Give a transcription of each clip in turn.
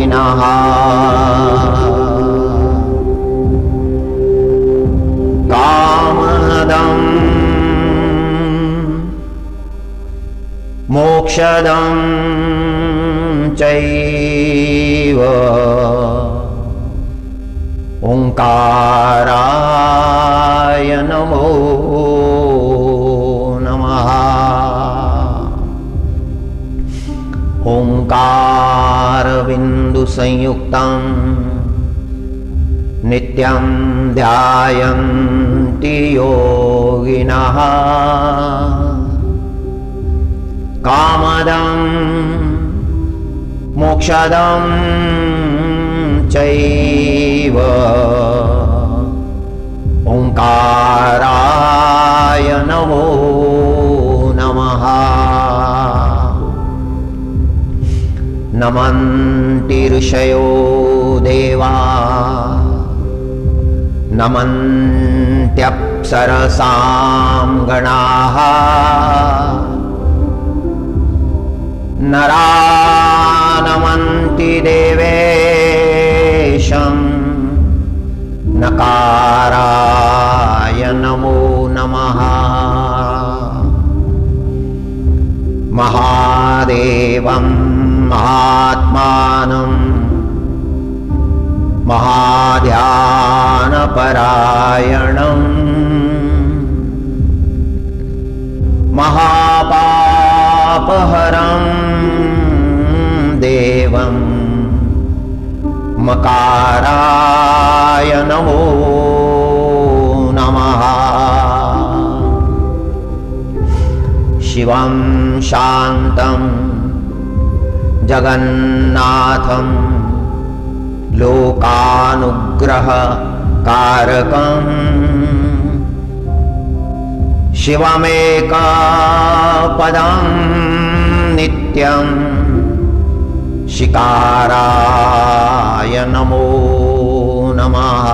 योगिनः कामदं मोक्षदं चैव ओंकाराय नमो नमः। ओंकार बिंदु संयुक्तं नित्यं ध्यायन्ति योगिनः कामदं मोक्षदं चैव ओंकाराय नमो नमः। नमन्ति ऋषयो देवा नमन्त्यप्सरसां गणाः नरा नमन्ति देवेशं नकाराय नमो नमः। महादेवं महात्मानं महाध्यानपरायणं महापापहरं देवं मकाराय नमो नमः। शिवं शान्तं जगन्नाथं लोकानुग्रहकारकं शिवमेकपदं नित्यं शिकाराय नमो नमः।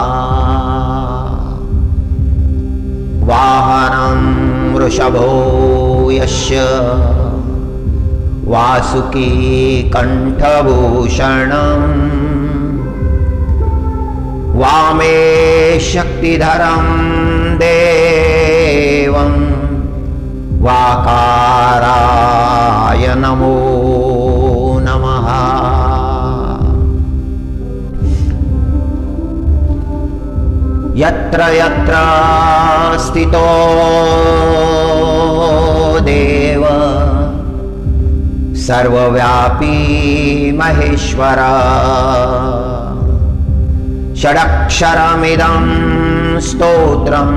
वाहनं वृषभो यस्य वासुकी कंठभूषणं वामे शक्तिधरं देवं वाकाराय नमो नमः। यत्र यत्र स्थितो देव सर्वव्यापी महेश्वर षडक्षरमिदं स्तोत्रं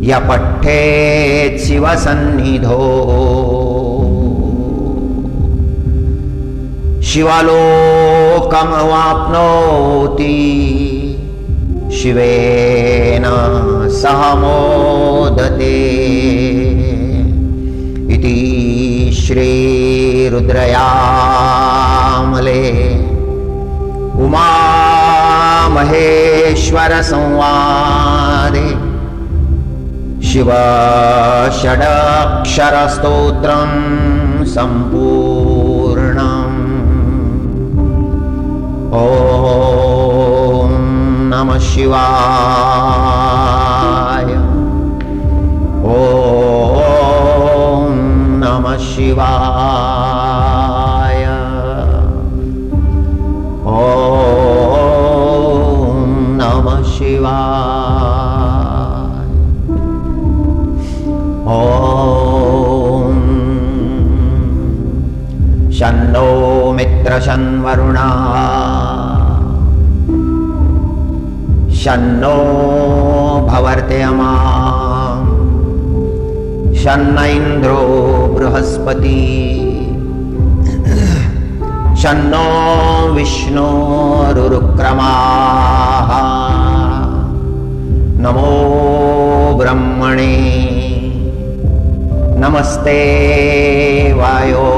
य पठेत् शिवसन्निधौ शिवलोकमवाप्नोति शिवेन सह मोदते इति श्री रुद्रयामले उमा महेश्वर संवादे शिव षडक्षर स्तोत्रं संपूर्णम्। ओम नमः शिवाय। ओम नमः शिवाय। ओम नमः शिवाय। ओम शन्नो मित्र शन्वरुणः शन्नो भवर्तयमा शन्न इंद्रो बृहस्पति शन्नो विष्णुरुक्रमाः नमो ब्रह्मणे नमस्ते वायो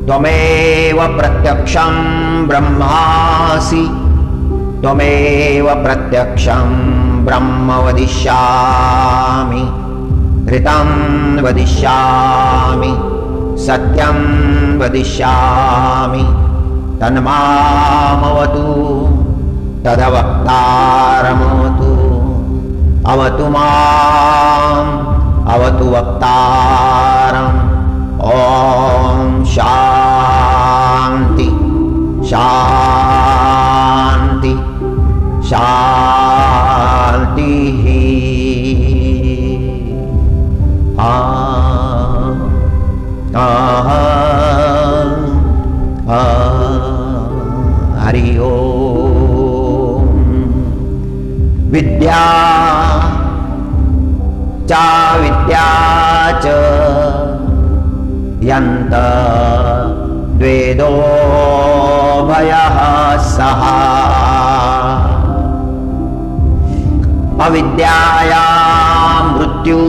त्वमेव प्रत्यक्षं ब्रह्मासि त्वमेव प्रत्यक्षं ब्रह्म वदिष्यामि ऋतं वदिष्यामि सत्यं वदिष्यामि तन्मामवतु तदवक्तारमवतु अवतु माम् अवतु वक्तारम् ॐ शान्ति शान्ति शान्तिः हरि ओम। विद्या च यन्त द्वेदो भयः सः अविद्यायां मृत्यु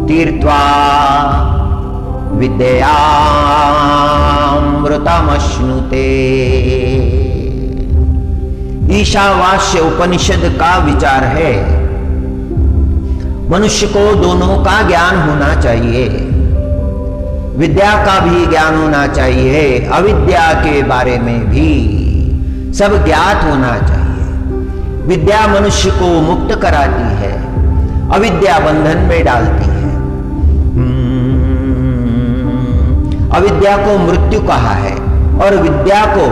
तीर्त्वा विद्यामृतमश्नुते। ईशावास्य उपनिषद का विचार है, मनुष्य को दोनों का ज्ञान होना चाहिए, विद्या का भी ज्ञान होना चाहिए, अविद्या के बारे में भी सब ज्ञात होना चाहिए। विद्या मनुष्य को मुक्त कराती है, अविद्या बंधन में डालती है। अविद्या को मृत्यु कहा है और विद्या को,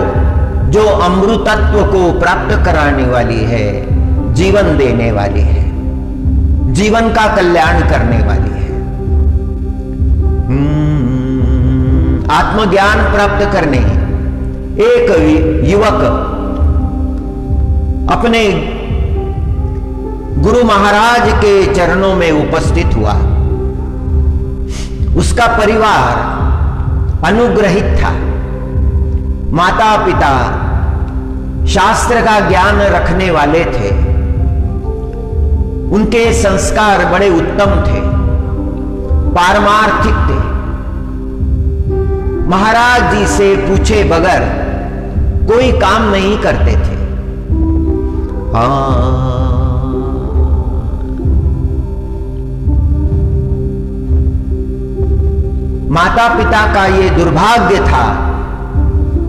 जो अमृतत्व को प्राप्त कराने वाली है, जीवन देने वाली है, जीवन का कल्याण करने वाली है। आत्मज्ञान प्राप्त करने एक युवक अपने गुरु महाराज के चरणों में उपस्थित हुआ। उसका परिवार अनुग्रहित था, माता पिता शास्त्र का ज्ञान रखने वाले थे, उनके संस्कार बड़े उत्तम थे, पारमार्थिक थे। महाराज जी से पूछे बगैर कोई काम नहीं करते थे। माता पिता का ये दुर्भाग्य था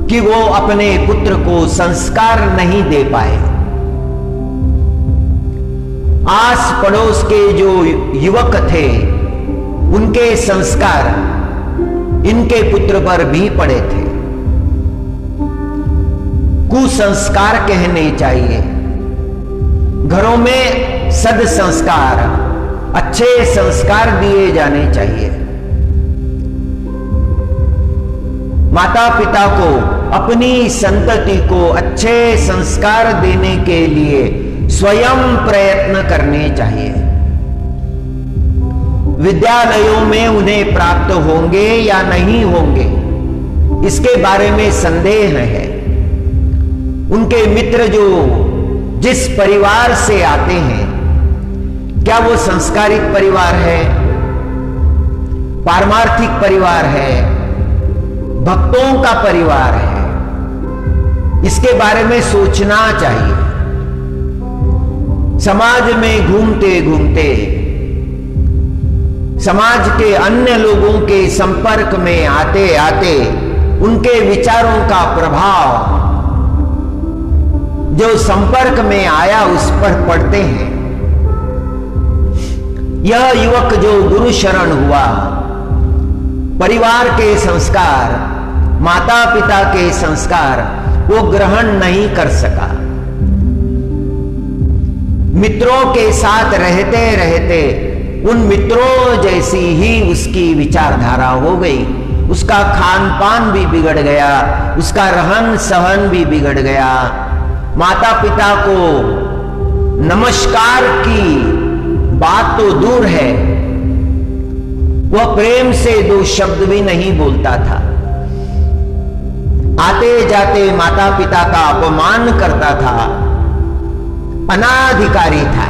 कि वो अपने पुत्र को संस्कार नहीं दे पाए। आस पड़ोस के जो युवक थे, उनके संस्कार इनके पुत्र पर भी पड़े थे। कुसंस्कार कहने चाहिए, घरों में सद्संस्कार, अच्छे संस्कार दिए जाने चाहिए। माता पिता को अपनी संतति को अच्छे संस्कार देने के लिए स्वयं प्रयत्न करने चाहिए। विद्यालयों में उन्हें प्राप्त होंगे या नहीं होंगे, इसके बारे में संदेह है। उनके मित्र जो जिस परिवार से आते हैं, क्या वो संस्कारित परिवार है, पारमार्थिक परिवार है, भक्तों का परिवार है, इसके बारे में सोचना चाहिए। समाज में घूमते घूमते, समाज के अन्य लोगों के संपर्क में आते आते उनके विचारों का प्रभाव जो संपर्क में आया उस पर पड़ते हैं। यह युवक जो गुरु शरण हुआ, परिवार के संस्कार, माता पिता के संस्कार वो ग्रहण नहीं कर सका। मित्रों के साथ रहते रहते उन मित्रों जैसी ही उसकी विचारधारा हो गई। उसका खान पान भी बिगड़ गया, उसका रहन सहन भी बिगड़ गया। माता पिता को नमस्कार की बात तो दूर है, वह प्रेम से दो शब्द भी नहीं बोलता था। आते जाते माता पिता का अपमान करता था, अनाधिकारी था।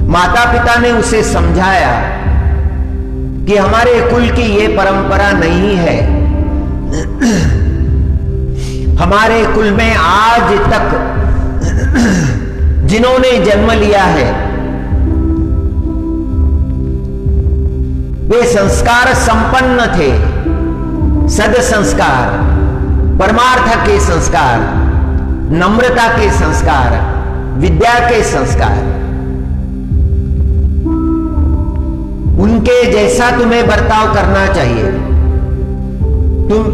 माता पिता ने उसे समझाया कि हमारे कुल की ये परंपरा नहीं है, हमारे कुल में आज तक जिन्होंने जन्म लिया है वे संस्कार संपन्न थे, सद संस्कार, परमार्थ के संस्कार, नम्रता के संस्कार, विद्या के संस्कार। उनके जैसा तुम्हें बर्ताव करना चाहिए,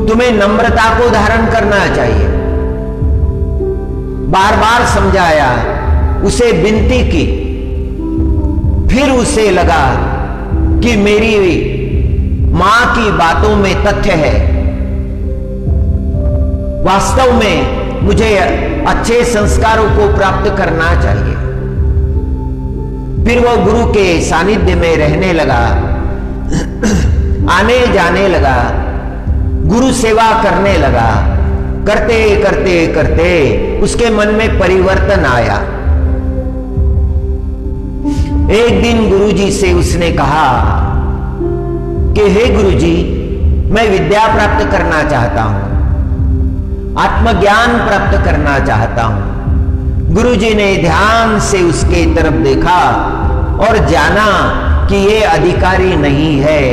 तुम्हें नम्रता को धारण करना चाहिए। बार बार समझाया, उसे विनती की, फिर उसे लगा कि मेरी मां की बातों में तथ्य है, वास्तव में मुझे अच्छे संस्कारों को प्राप्त करना चाहिए। फिर वो गुरु के सानिध्य में रहने लगा, आने जाने लगा, गुरु सेवा करने लगा। करते करते करते उसके मन में परिवर्तन आया। एक दिन गुरुजी से उसने कहा कि हे गुरुजी, मैं विद्या प्राप्त करना चाहता हूं, आत्मज्ञान प्राप्त करना चाहता हूं। गुरुजी ने ध्यान से उसके तरफ देखा और जाना कि ये अधिकारी नहीं है।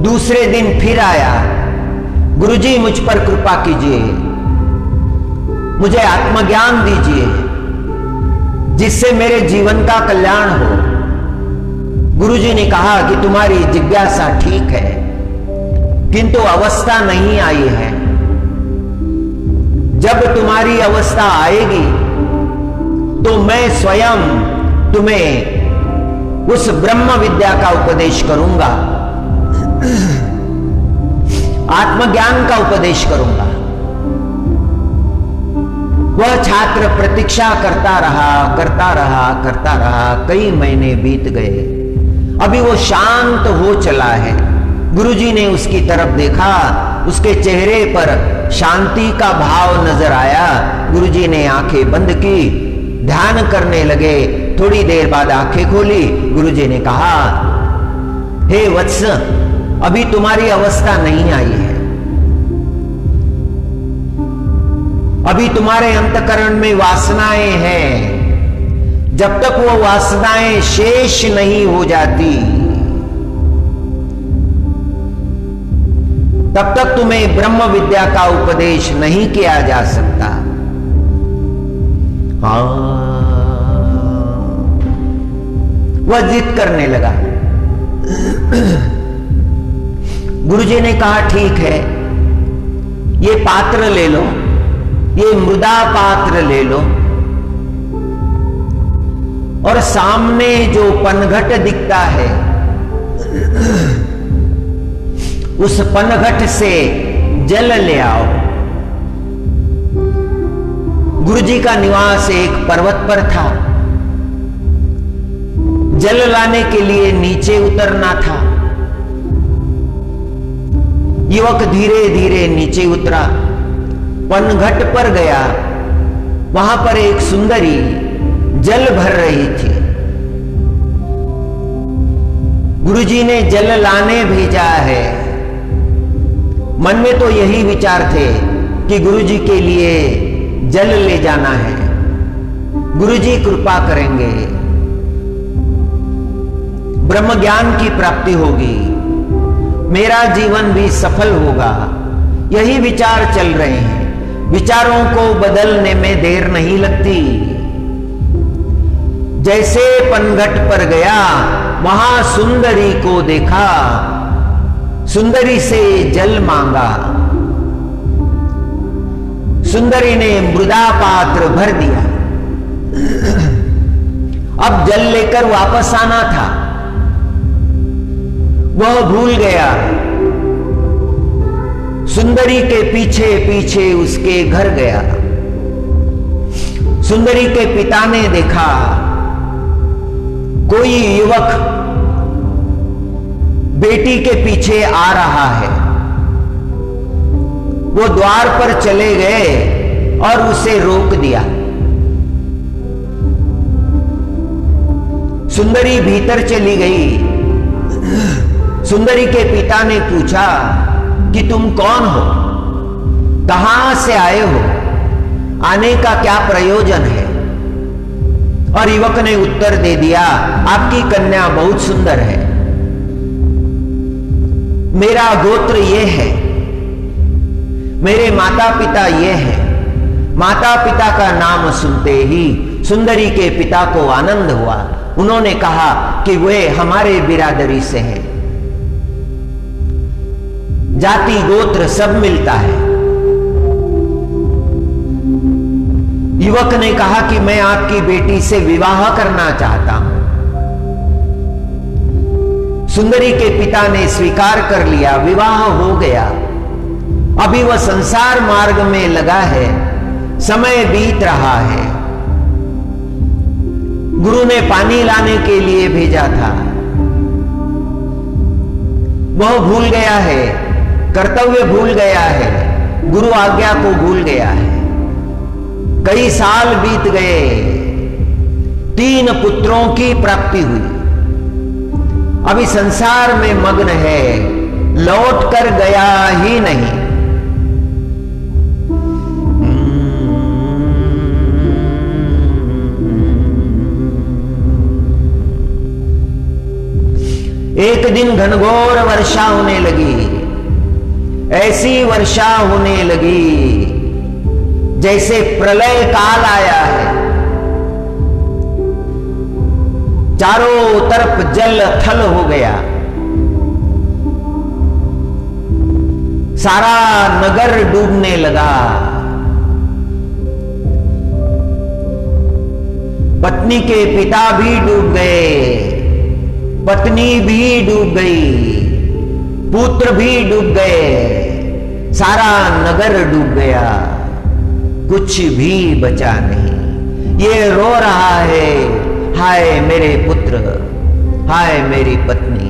दूसरे दिन फिर आया, गुरुजी मुझ पर कृपा कीजिए, मुझे आत्मज्ञान दीजिए जिससे मेरे जीवन का कल्याण हो। गुरुजी ने कहा कि तुम्हारी जिज्ञासा ठीक है, किंतु अवस्था नहीं आई है। जब तुम्हारी अवस्था आएगी तो मैं स्वयं तुम्हें उस ब्रह्म विद्या का उपदेश करूंगा, आत्मज्ञान का उपदेश करूंगा। वह छात्र प्रतीक्षा करता रहा, करता रहा, करता रहा। कई महीने बीत गए, अभी वो शांत हो चला है। गुरुजी ने उसकी तरफ देखा, उसके चेहरे पर शांति का भाव नजर आया। गुरुजी ने आंखें बंद की, ध्यान करने लगे। थोड़ी देर बाद आंखें खोली। गुरुजी ने कहा, हे वत्स, अभी तुम्हारी अवस्था नहीं आई है, अभी तुम्हारे अंतकरण में वासनाएं हैं। जब तक वो वासनाएं शेष नहीं हो जाती तब तक तुम्हें ब्रह्म विद्या का उपदेश नहीं किया जा सकता। वह जिद करने लगा। गुरुजी ने कहा, ठीक है, ये पात्र ले लो, ये मृदा पात्र ले लो, और सामने जो पनघट दिखता है उस पनघट से जल ले आओ। गुरुजी का निवास एक पर्वत पर था। जल लाने के लिए नीचे उतरना था। युवक धीरे धीरे नीचे उतरा, पनघट पर गया। वहां पर एक सुंदरी जल भर रही थी। गुरुजी ने जल लाने भेजा है। मन में तो यही विचार थे कि गुरुजी के लिए जल ले जाना है, गुरुजी कृपा करेंगे, ब्रह्म ज्ञान की प्राप्ति होगी, मेरा जीवन भी सफल होगा। यही विचार चल रहे हैं। विचारों को बदलने में देर नहीं लगती। जैसे पनघट पर गया, वहां सुंदरी को देखा, सुंदरी से जल मांगा। सुंदरी ने मृदा पात्र भर दिया। अब जल लेकर वापस आना था, वह भूल गया। सुंदरी के पीछे पीछे उसके घर गया। सुंदरी के पिता ने देखा कोई युवक बेटी के पीछे आ रहा है। वो द्वार पर चले गए और उसे रोक दिया। सुंदरी भीतर चली गई। सुंदरी के पिता ने पूछा कि तुम कौन हो, कहां से आए हो, आने का क्या प्रयोजन है। और युवक ने उत्तर दे दिया, आपकी कन्या बहुत सुंदर है, मेरा गोत्र ये है, मेरे माता पिता ये है। माता पिता का नाम सुनते ही सुंदरी के पिता को आनंद हुआ। उन्होंने कहा कि वे हमारे बिरादरी से हैं, जाति गोत्र सब मिलता है। युवक ने कहा कि मैं आपकी बेटी से विवाह करना चाहता हूं। सुंदरी के पिता ने स्वीकार कर लिया, विवाह हो गया। अभी वह संसार मार्ग में लगा है, समय बीत रहा है। गुरु ने पानी लाने के लिए भेजा था, वह भूल गया है, कर्तव्य भूल गया है, गुरु आज्ञा को भूल गया है। कई साल बीत गए, 3 पुत्रों की प्राप्ति हुई। अभी संसार में मग्न है, लौट कर गया ही नहीं। एक दिन घनघोर वर्षा होने लगी, ऐसी वर्षा होने लगी जैसे प्रलय काल आया है। चारों तरफ जल थल हो गया, सारा नगर डूबने लगा। पत्नी के पिता भी डूब गए, पत्नी भी डूब गई, पुत्र भी डूब गए, सारा नगर डूब गया, कुछ भी बचा नहीं। ये रो रहा है, हाय मेरे पुत्र, हाय मेरी पत्नी।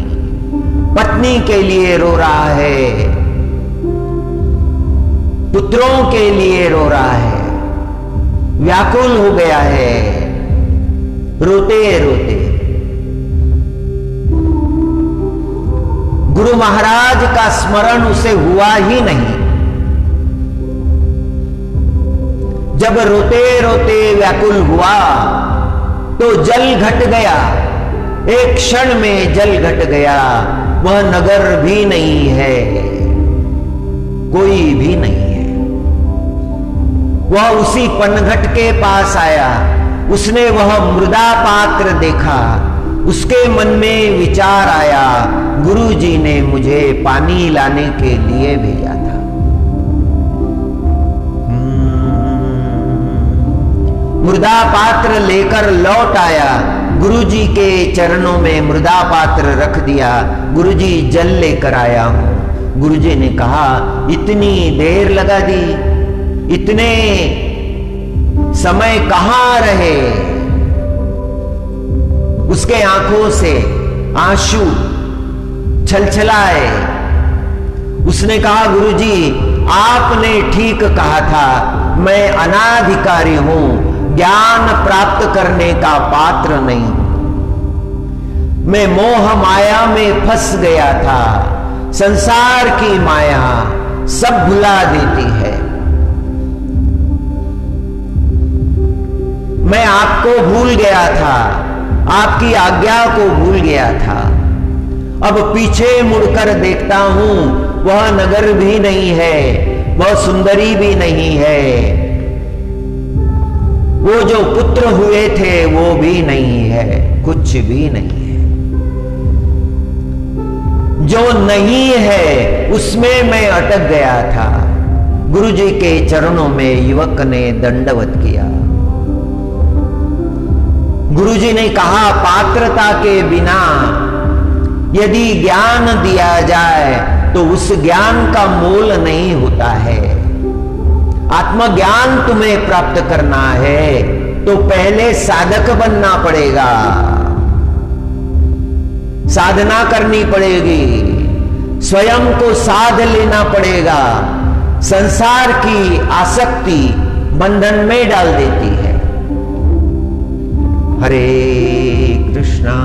पत्नी के लिए रो रहा है, पुत्रों के लिए रो रहा है, व्याकुल हो गया है रोते रोते। गुरु महाराज का स्मरण उसे हुआ ही नहीं। जब रोते रोते व्याकुल हुआ तो जल घट गया, एक क्षण में जल घट गया। वह नगर भी नहीं है, कोई भी नहीं है। वह उसी पनघट के पास आया, उसने वह मृदा पात्र देखा, उसके मन में विचार आया, गुरुजी ने मुझे पानी लाने के लिए भेजा था। मृदा पात्र लेकर लौट आया, गुरुजी के चरणों में मृदा पात्र रख दिया। गुरुजी जल लेकर आया हूं। गुरुजी ने कहा, इतनी देर लगा दी, इतने समय कहां रहे। उसके आंखों से आंसू छलछलाए। उसने कहा, गुरुजी आपने ठीक कहा था, मैं अनाधिकारी हूं, ज्ञान प्राप्त करने का पात्र नहीं। मैं मोह माया में फंस गया था। संसार की माया सब भुला देती है। मैं आपको भूल गया था, आपकी आज्ञा को भूल गया था। अब पीछे मुड़कर देखता हूं, वह नगर भी नहीं है, वह सुंदरी भी नहीं है, वो जो पुत्र हुए थे वो भी नहीं है, कुछ भी नहीं है। जो नहीं है उसमें मैं अटक गया था। गुरुजी के चरणों में युवक ने दंडवत किया। गुरुजी ने कहा, पात्रता के बिना यदि ज्ञान दिया जाए तो उस ज्ञान का मोल नहीं होता है। आत्मज्ञान तुम्हें प्राप्त करना है तो पहले साधक बनना पड़ेगा, साधना करनी पड़ेगी, स्वयं को साध लेना पड़ेगा। संसार की आसक्ति बंधन में डाल देती है। हरे कृष्णा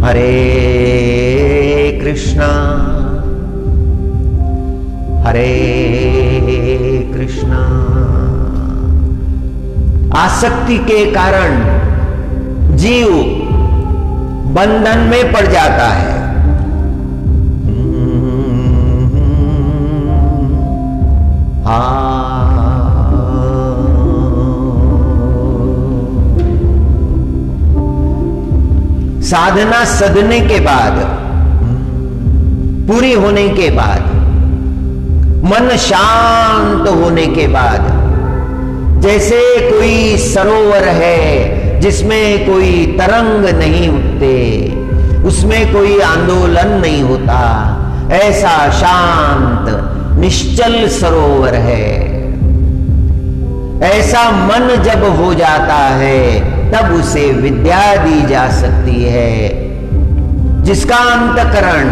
हरे कृष्णा हरे कृष्णा। आसक्ति के कारण जीव बंधन में पड़ जाता है। साधना सधने के बाद, पूरी होने के बाद, मन शांत होने के बाद, जैसे कोई सरोवर है जिसमें कोई तरंग नहीं उठते, उसमें कोई आंदोलन नहीं होता, ऐसा शांत निश्चल सरोवर है। ऐसा मन जब हो जाता है तब उसे विद्या दी जा सकती है। जिसका अंतकरण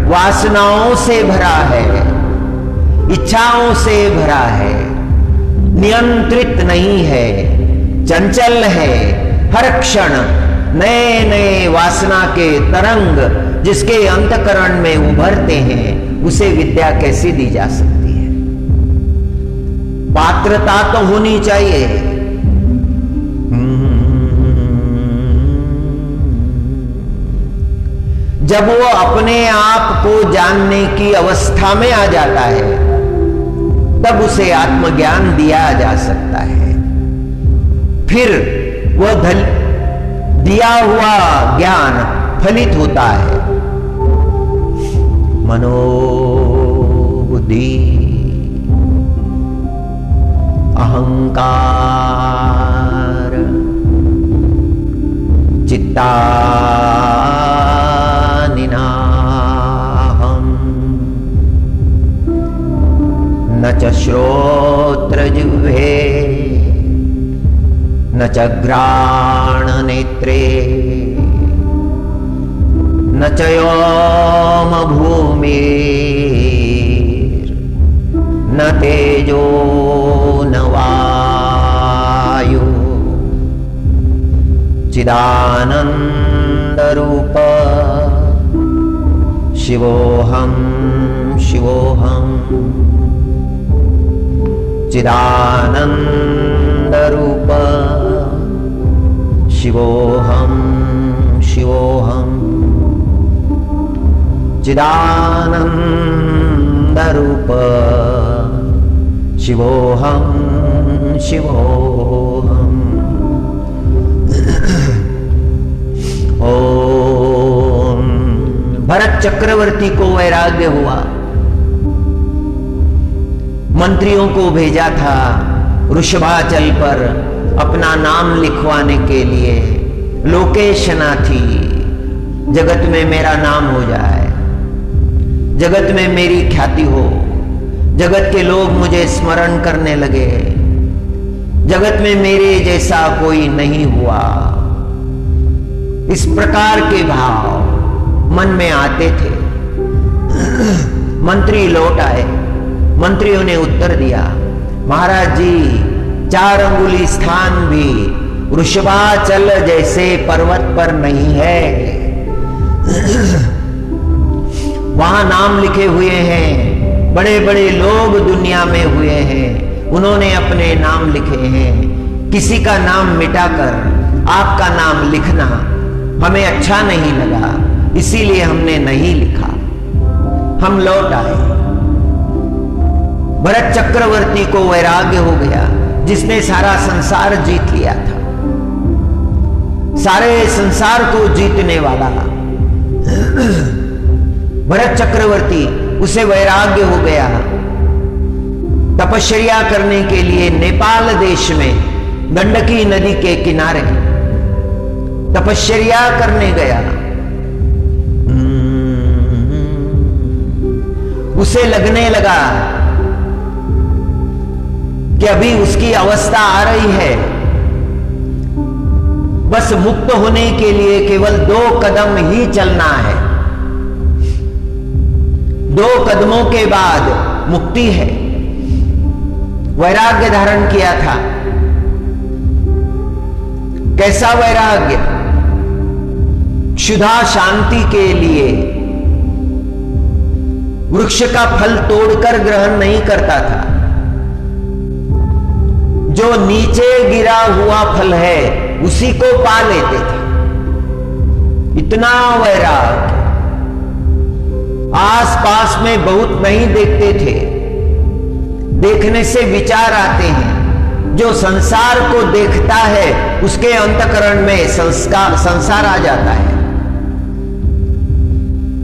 वासनाओं से भरा है, इच्छाओं से भरा है, नियंत्रित नहीं है, चंचल है, हर क्षण नए नए वासना के तरंग जिसके अंतकरण में उभरते हैं, उसे विद्या कैसी दी जा सकती है? पात्रता तो होनी चाहिए। जब वो अपने आप को जानने की अवस्था में आ जाता है, तब उसे आत्मज्ञान दिया जा सकता है। फिर वह दिया हुआ ज्ञान फलित होता है। मनोबुद्धि अहंकार चित्ता न च श्रोत्र जिह्वे न च घ्राण नेत्रे न च व्योम भूमिर् न तेजो न वायु चिदानंद रूप शिवोहम शिवोहम चिदानंद रूप शिवोहम शिवोहम चिदानंद रूप शिवोहम शिवोहम। ओम। भरत चक्रवर्ती को वैराग्य हुआ, मंत्रियों को भेजा था वृषभाचल पर अपना नाम लिखवाने के लिए। लोकेशना थी, जगत में मेरा नाम हो जाए, जगत में मेरी ख्याति हो, जगत के लोग मुझे स्मरण करने लगे, जगत में मेरे जैसा कोई नहीं हुआ। इस प्रकार के भाव मन में आते थे। मंत्री लौट आए, मंत्रियों ने उत्तर दिया, महाराज जी 4 अंगुली स्थान भी वृषभाचल जैसे पर्वत पर नहीं है। वहां नाम लिखे हुए हैं, बड़े बड़े लोग दुनिया में हुए हैं, उन्होंने अपने नाम लिखे हैं। किसी का नाम मिटाकर आपका नाम लिखना हमें अच्छा नहीं लगा, इसीलिए हमने नहीं लिखा। हम लौट आए। भरत चक्रवर्ती को वैराग्य हो गया, जिसने सारा संसार जीत लिया था, सारे संसार को जीतने वाला भरत चक्रवर्ती, उसे वैराग्य हो गया। तपश्चर्या करने के लिए नेपाल देश में गंडकी नदी के किनारे तपश्चर्या करने गया। उसे लगने लगा कि अभी उसकी अवस्था आ रही है, बस मुक्त होने के लिए केवल 2 कदम ही चलना है, 2 कदमों के बाद मुक्ति है। वैराग्य धारण किया था। कैसा वैराग्य? क्षुधा शांति के लिए वृक्ष का फल तोड़कर ग्रहण नहीं करता था। जो नीचे गिरा हुआ फल है उसी को पा लेते थे। इतना वैराग आसपास में बहुत नहीं देखते थे। देखने से विचार आते हैं। जो संसार को देखता है उसके अंतःकरण में संसार आ जाता है।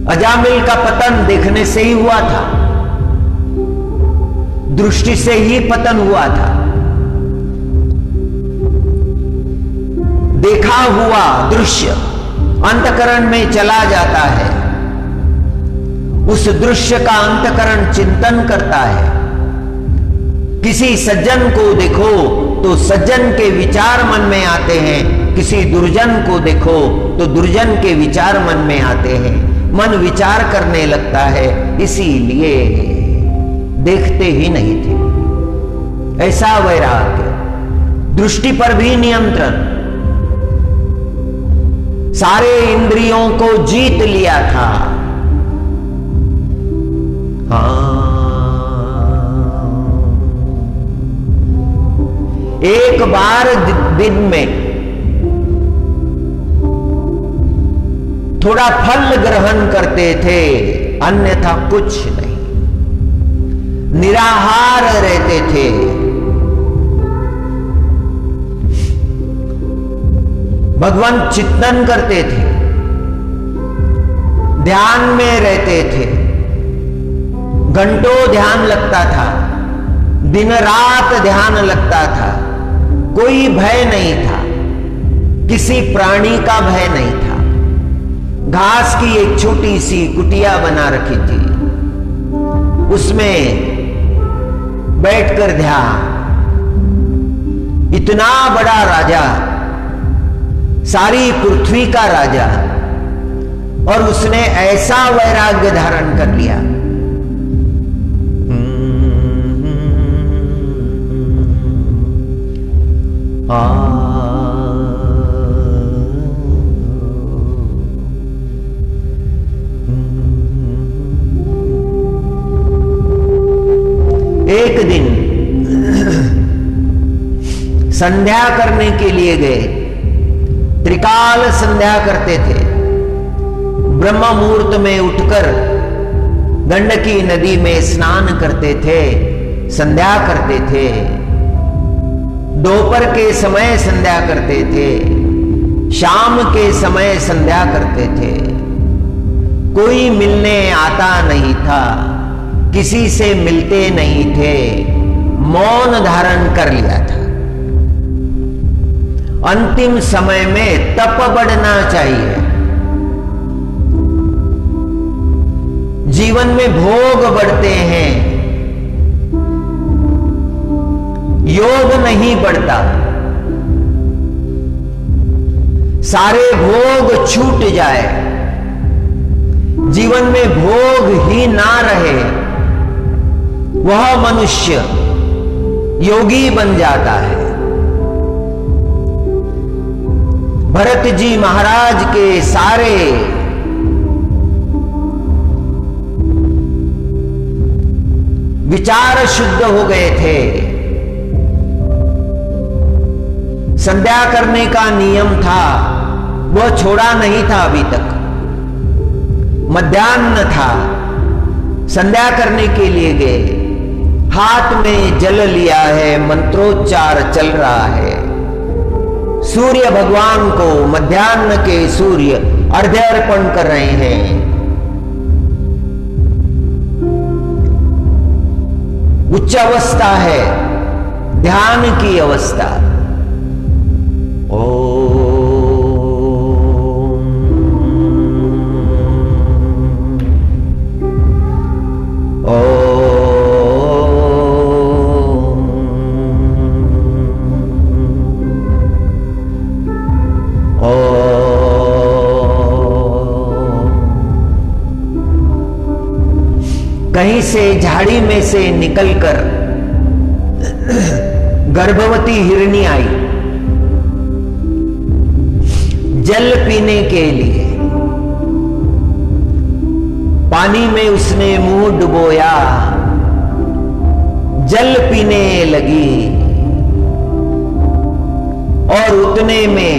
अजामिल का पतन देखने से ही हुआ था, दृष्टि से ही पतन हुआ था। देखा हुआ दृश्य अंतःकरण में चला जाता है। उस दृश्य का अंतःकरण चिंतन करता है। किसी सज्जन को देखो तो सज्जन के विचार मन में आते हैं, किसी दुर्जन को देखो तो दुर्जन के विचार मन में आते हैं। मन विचार करने लगता है, इसीलिए देखते ही नहीं थे। ऐसा वैराग्य, दृष्टि पर भी नियंत्रण, सारे इंद्रियों को जीत लिया था। एक बार दिन में थोड़ा फल ग्रहण करते थे, अन्यथा कुछ नहीं। निराहार रहते थे। भगवान चिंतन करते थे, ध्यान में रहते थे। घंटों ध्यान लगता था, दिन रात ध्यान लगता था। कोई भय नहीं था, किसी प्राणी का भय नहीं था। घास की एक छोटी सी कुटिया बना रखी थी, उसमें बैठकर ध्यान। इतना बड़ा राजा, सारी पृथ्वी का राजा, और उसने ऐसा वैराग्य धारण कर लिया। एक दिन संध्या करने के लिए गए। त्रिकाल संध्या करते थे। ब्रह्म मुहूर्त में उठकर गंडकी नदी में स्नान करते थे, संध्या करते थे। दोपहर के समय संध्या करते थे, शाम के समय संध्या करते थे। कोई मिलने आता नहीं था, किसी से मिलते नहीं थे, मौन धारण कर लिया था। अंतिम समय में तप बढ़ना चाहिए। जीवन में भोग बढ़ते हैं, योग नहीं बढ़ता। सारे भोग छूट जाए, जीवन में भोग ही ना रहे, वह मनुष्य योगी बन जाता है। भरत जी महाराज के सारे विचार शुद्ध हो गए थे। संध्या करने का नियम था, वह छोड़ा नहीं था अभी तक। मध्याह्न था, संध्या करने के लिए गए। हाथ में जल लिया है, मंत्रोच्चार चल रहा है। सूर्य भगवान को मध्याह्न के सूर्य अर्घ्य अर्पण कर रहे हैं। उच्च अवस्था है, ध्यान की अवस्था। कहीं से झाड़ी में से निकलकर गर्भवती हिरनी आई जल पीने के लिए। पानी में उसने मुंह डुबोया, जल पीने लगी और उतने में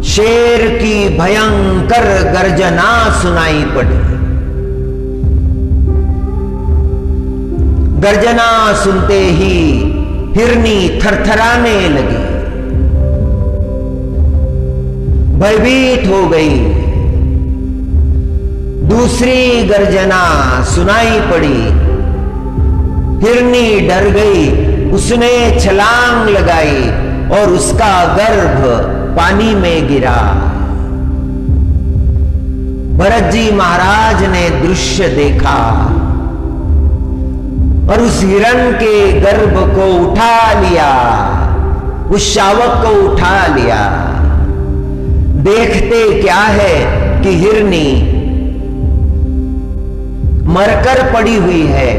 शेर की भयंकर गर्जना सुनाई पड़ी। गर्जना सुनते ही हिरनी थरथराने लगी, भयभीत हो गई। दूसरी गर्जना सुनाई पड़ी, हिरनी डर गई, उसने छलांग लगाई और उसका गर्भ पानी में गिरा। भरत जी महाराज ने दृश्य देखा और उस हिरण के गर्भ को उठा लिया, उस शावक को उठा लिया। देखते क्या है कि हिरनी मरकर पड़ी हुई है।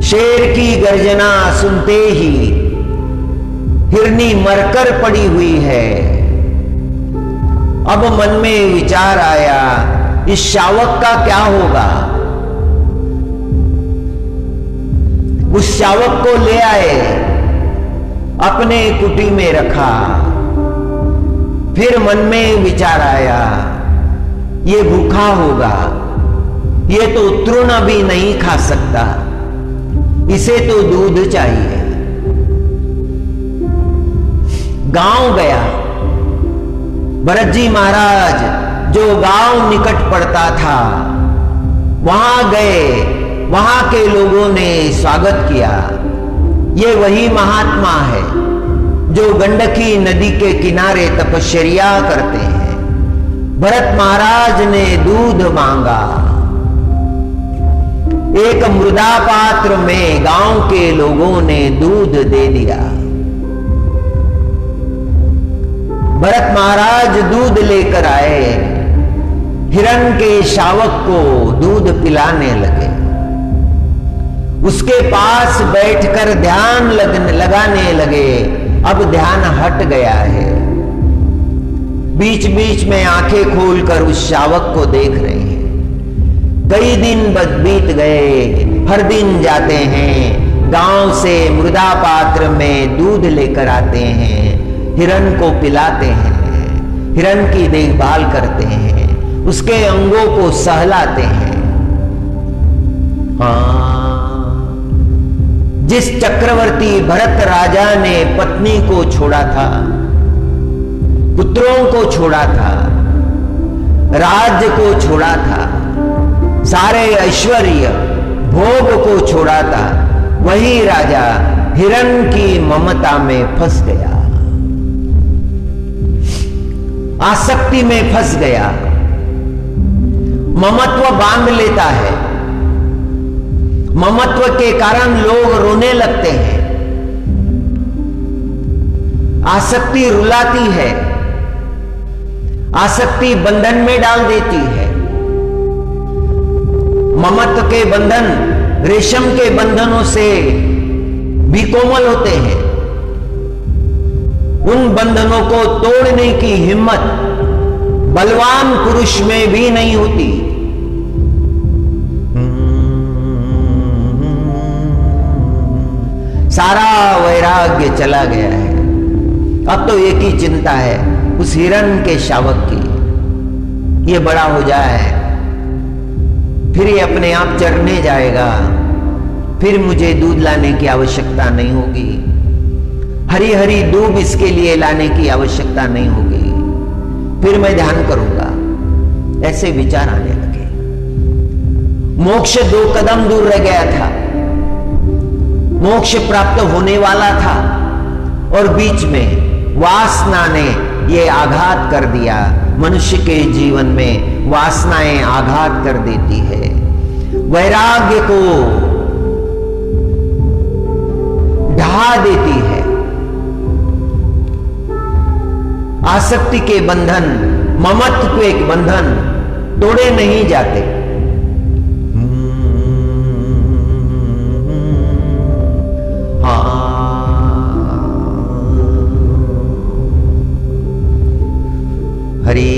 शेर की गर्जना सुनते ही हिरनी मरकर पड़ी हुई है। अब मन में विचार आया, इस शावक का क्या होगा। उस शावक को ले आए, अपने कुटी में रखा। फिर मन में विचार आया, ये भूखा होगा, ये तो तृण भी नहीं खा सकता, इसे तो दूध चाहिए। गांव गया। भरत जी महाराज जो गांव निकट पड़ता था, वहां गए, वहां के लोगों ने स्वागत किया। ये वही महात्मा है जो गंडकी नदी के किनारे तपश्चर्या करते हैं। भरत महाराज ने दूध मांगा। एक मृदा पात्र में गांव के लोगों ने दूध दे दिया। भरत महाराज दूध लेकर आए, हिरण के शावक को दूध पिलाने लगे। उसके पास बैठकर ध्यान लगाने लगे। अब ध्यान हट गया है। बीच बीच में आंखें खोलकर उस शावक को देख रहे हैं। कई दिन बीत गए, हर दिन जाते हैं, गांव से मृदा पात्र में दूध लेकर आते हैं, हिरण को पिलाते हैं, हिरण की देखभाल करते हैं, उसके अंगों को सहलाते हैं। जिस चक्रवर्ती भरत राजा ने पत्नी को छोड़ा था, पुत्रों को छोड़ा था, राज्य को छोड़ा था, सारे ऐश्वर्य भोग को छोड़ा था, वही राजा हिरण की ममता में फंस गया, आसक्ति में फंस गया। ममत्व बांध लेता है। ममत्व के कारण लोग रोने लगते हैं। आसक्ति रुलाती है, आसक्ति बंधन में डाल देती है। ममत्व के बंधन रेशम के बंधनों से भी कोमल होते हैं। उन बंधनों को तोड़ने की हिम्मत बलवान पुरुष में भी नहीं होती। सारा वैराग्य चला गया है। अब तो एक ही चिंता है, उस हिरण के शावक की। ये बड़ा हो जाए, फिर ये अपने आप चरने जाएगा, फिर मुझे दूध लाने की आवश्यकता नहीं होगी, हरी हरी दूब इसके लिए लाने की आवश्यकता नहीं होगी, फिर मैं ध्यान करूंगा। ऐसे विचार आने लगे। मोक्ष 2 कदम दूर रह गया था। मोक्ष प्राप्त होने वाला था और बीच में वासना ने ये आघात कर दिया। मनुष्य के जीवन में वासनाएं आघात कर देती है। वैराग्य को ढहा देती है। आसक्ति के बंधन, ममत्व के बंधन तोड़े नहीं जाते। हरि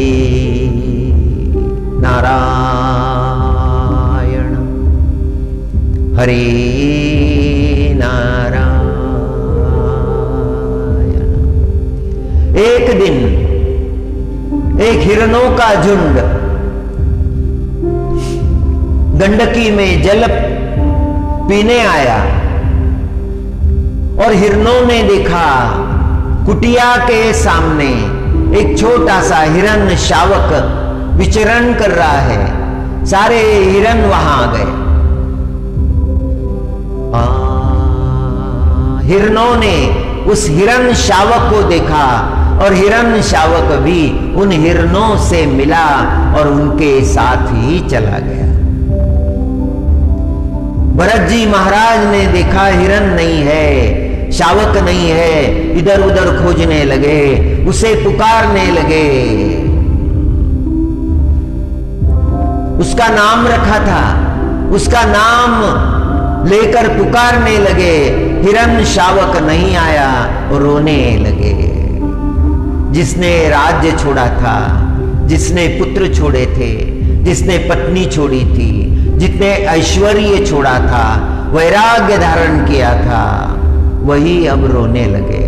दिन एक हिरणों का झुंड गंडकी में जल पीने आया और हिरणों ने देखा कुटिया के सामने एक छोटा सा हिरण शावक विचरण कर रहा है। सारे हिरण वहां आ गए। हिरणों ने उस हिरण शावक को देखा और हिरण शावक भी उन हिरणों से मिला और उनके साथ ही चला गया। भरत जी महाराज ने देखा हिरण नहीं है, शावक नहीं है, इधर उधर खोजने लगे, उसे पुकारने लगे। उसका नाम रखा था, उसका नाम लेकर पुकारने लगे, हिरण शावक नहीं आया और रोने लगे। जिसने राज्य छोड़ा था, जिसने पुत्र छोड़े थे, जिसने पत्नी छोड़ी थी, जितने ऐश्वर्य छोड़ा था, वैराग्य धारण किया था, वही अब रोने लगे।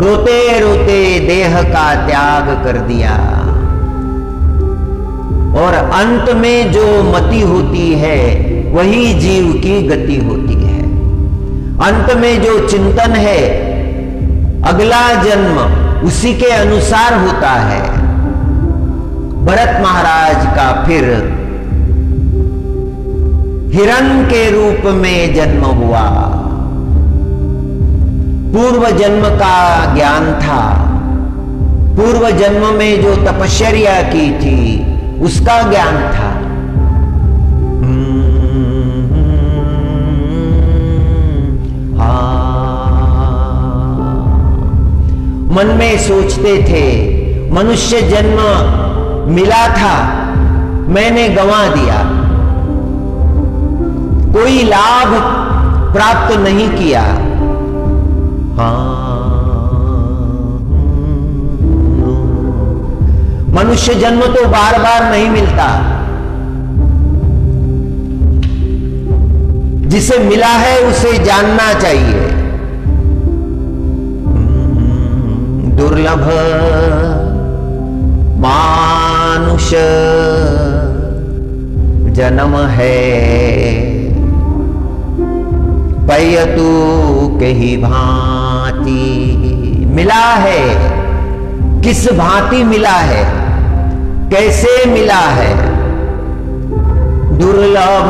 रोते रोते देह का त्याग कर दिया और अंत में जो मति होती है वही जीव की गति होती है। अंत में जो चिंतन है, अगला जन्म उसी के अनुसार होता है। भरत महाराज का फिर हिरण के रूप में जन्म हुआ। पूर्व जन्म का ज्ञान था, पूर्व जन्म में जो तपश्चर्या की थी उसका ज्ञान था। मन में सोचते थे मनुष्य जन्म मिला था, मैंने गंवा दिया, कोई लाभ प्राप्त नहीं किया। मनुष्य जन्म तो बार बार नहीं मिलता, जिसे मिला है उसे जानना चाहिए। दुर्लभ मानुष जन्म है, पयतु के ही भांति। मिला है, किस भांति मिला है, कैसे मिला है? दुर्लभ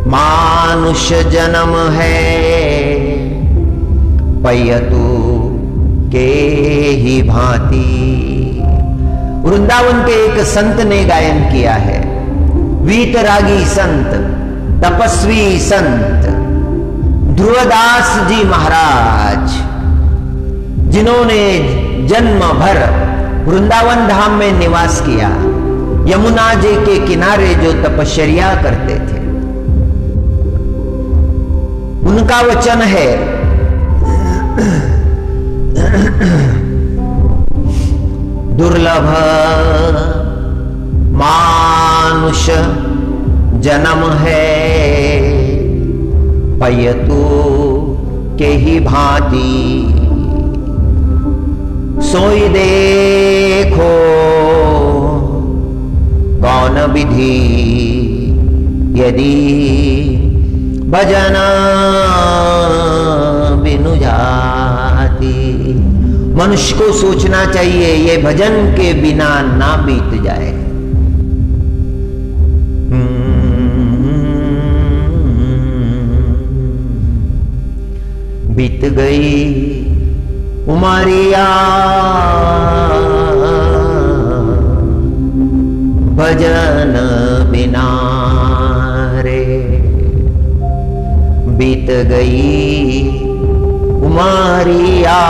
मानुष जन्म है, पयतु के ही भांति। वृंदावन के एक संत ने गायन किया है, वीतरागी संत, तपस्वी संत ध्रुवदास जी महाराज, जिन्होंने जन्म भर वृंदावन धाम में निवास किया, यमुना जी के किनारे जो तपश्चर्या करते थे। उनका वचन है, दुर्लभ मानुष जन्म है, पयतु के ही भांति। सोई देखो कौन विधि, यदि भजन बिनु जाती। मनुष्य को सोचना चाहिए ये भजन के बिना ना बीत जाए। बीत गई उमरिया भजन बिना रे, बीत गई उमरिया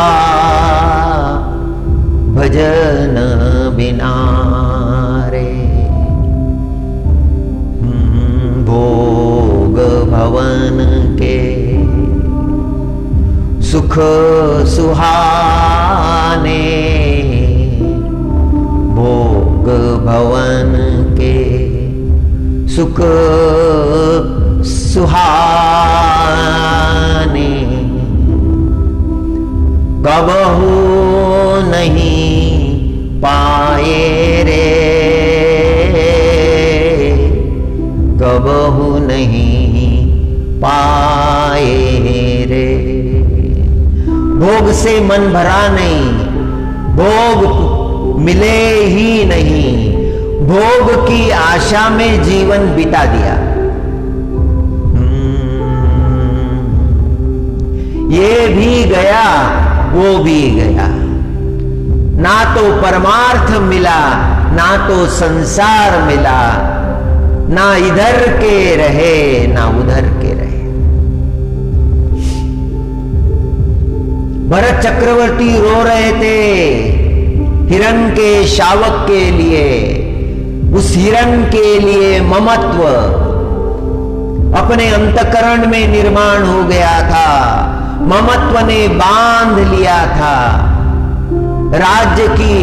भजन बिना रे। भोग भवन के सुख सुहाने, भोग भवन के सुख सुहाने, कबहू नहीं पाए रे, कबहू नहीं पाए रे। भोग से मन भरा नहीं, भोग मिले ही नहीं, भोग की आशा में जीवन बिता दिया। ये भी गया वो भी गया, ना तो परमार्थ मिला ना तो संसार मिला, ना इधर के रहे ना उधर के रहे। भरत चक्रवर्ती रो रहे थे हिरण के शावक के लिए। उस हिरण के लिए ममत्व अपने अंतकरण में निर्माण हो गया था, ममत्व ने बांध लिया था। राज्य की,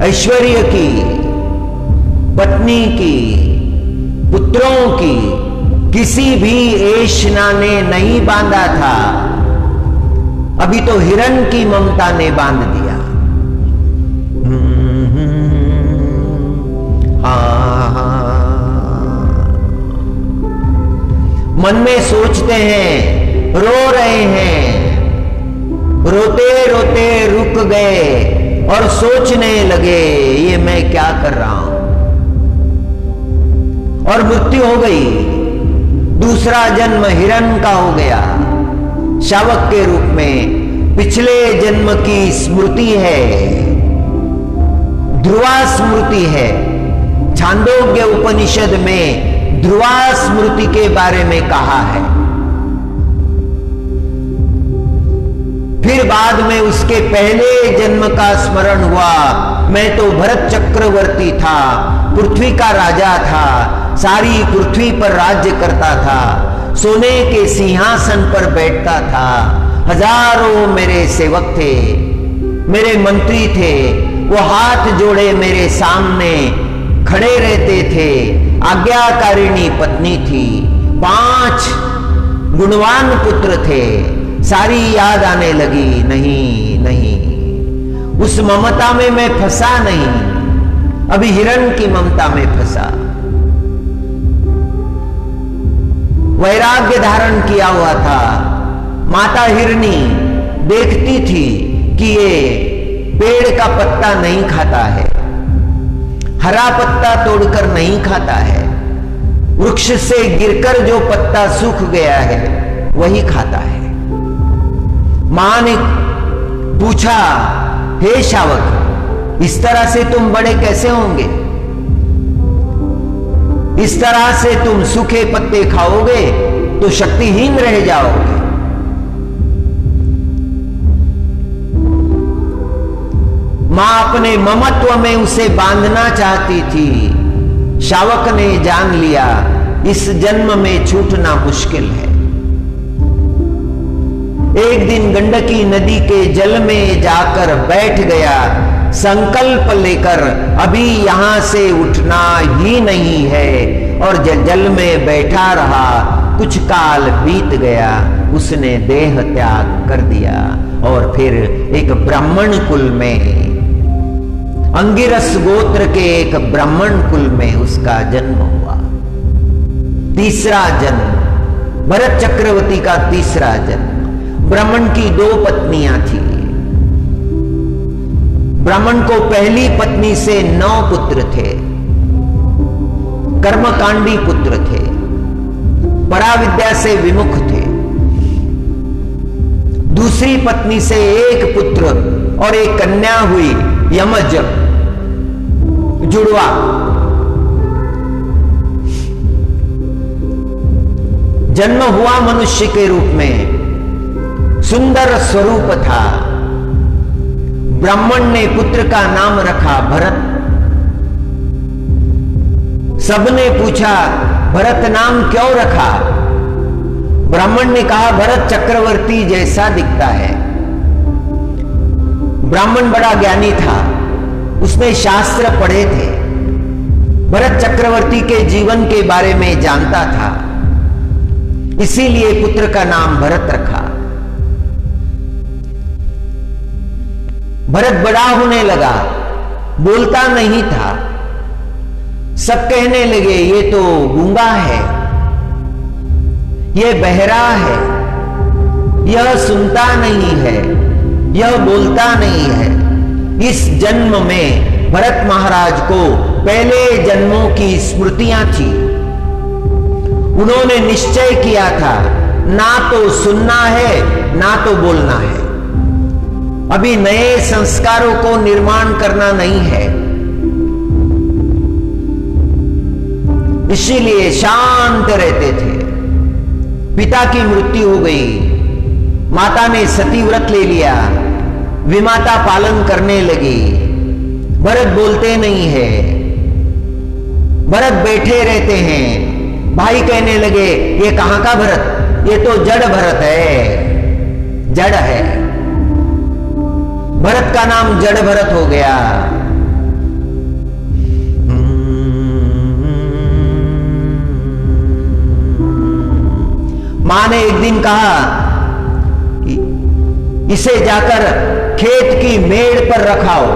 ऐश्वर्य की, पत्नी की, पुत्रों की किसी भी ऐशना ने नहीं बांधा था, अभी तो हिरण की ममता ने बांध दिया। मन में सोचते हैं, रो रहे हैं, रोते रोते रुक गए और सोचने लगे ये मैं क्या कर रहा हूं, और मृत्यु हो गई। दूसरा जन्म हिरण का हो गया, शावक के रूप में। पिछले जन्म की स्मृति है, ध्रुवा स्मृति है। छांदोग्य उपनिषद में ध्रुवा स्मृति के बारे में कहा है। फिर बाद में उसके पहले जन्म का स्मरण हुआ। मैं तो भरत चक्रवर्ती था, पृथ्वी का राजा था, सारी पृथ्वी पर राज्य करता था, सोने के सिंहासन पर बैठता था। हजारों मेरे सेवक थे, मेरे मंत्री थे, वो हाथ जोड़े मेरे सामने खड़े रहते थे। आज्ञाकारिणी पत्नी थी, 5 गुणवान पुत्र थे। सारी याद आने लगी, नहीं नहीं, उस ममता में मैं फंसा नहीं, अभी हिरण की ममता में फंसा। वैराग्य धारण किया हुआ था। माता हिरणी देखती थी कि ये पेड़ का पत्ता नहीं खाता है, हरा पत्ता तोड़कर नहीं खाता है, वृक्ष से गिरकर जो पत्ता सूख गया है वही खाता है। मां ने पूछा, हे शावक, इस तरह से तुम बड़े कैसे होंगे? इस तरह से तुम सूखे पत्ते खाओगे तो शक्तिहीन रह जाओगे। मां अपने ममत्व में उसे बांधना चाहती थी। शावक ने जान लिया इस जन्म में छूटना मुश्किल है। एक दिन गंडकी नदी के जल में जाकर बैठ गया, संकल्प लेकर अभी यहां से उठना ही नहीं है, और जल में बैठा रहा। कुछ काल बीत गया, उसने देह त्याग कर दिया और फिर एक ब्राह्मण कुल में, अंगिरस गोत्र के एक ब्राह्मण कुल में उसका जन्म हुआ। तीसरा जन्म, भरत चक्रवर्ती का तीसरा जन्म। ब्राह्मण की 2 पत्नियां थी। ब्राह्मण को पहली पत्नी से 9 पुत्र थे, कर्मकांडी पुत्र थे, पराविद्या से विमुख थे। दूसरी पत्नी से 1 पुत्र और एक कन्या हुई, यमज, जुड़वा। जन्म हुआ मनुष्य के रूप में, सुंदर स्वरूप था। ब्राह्मण ने पुत्र का नाम रखा भरत। सबने पूछा, भरत नाम क्यों रखा? ब्राह्मण ने कहा, भरत चक्रवर्ती जैसा दिखता है। ब्राह्मण बड़ा ज्ञानी था, उसने शास्त्र पढ़े थे, भरत चक्रवर्ती के जीवन के बारे में जानता था। इसीलिए पुत्र का नाम भरत रखा। भरत बड़ा होने लगा, बोलता नहीं था। सब कहने लगे ये तो गूंगा है, ये बहरा है, यह सुनता नहीं है, यह बोलता नहीं है। इस जन्म में भरत महाराज को पहले जन्मों की स्मृतियां थी। उन्होंने निश्चय किया था ना तो सुनना है ना तो बोलना है। अभी नए संस्कारों को निर्माण करना नहीं है, इसीलिए शांत रहते थे। पिता की मृत्यु हो गई, माता ने सतीव्रत ले लिया, विमाता पालन करने लगी। भरत बोलते नहीं है, भरत बैठे रहते हैं। भाई कहने लगे ये कहां का भरत, ये तो जड़ भरत है, जड़ है। भरत का नाम जड़ भरत हो गया। मां ने एक दिन कहा इसे जाकर खेत की मेड़ पर रखाओ,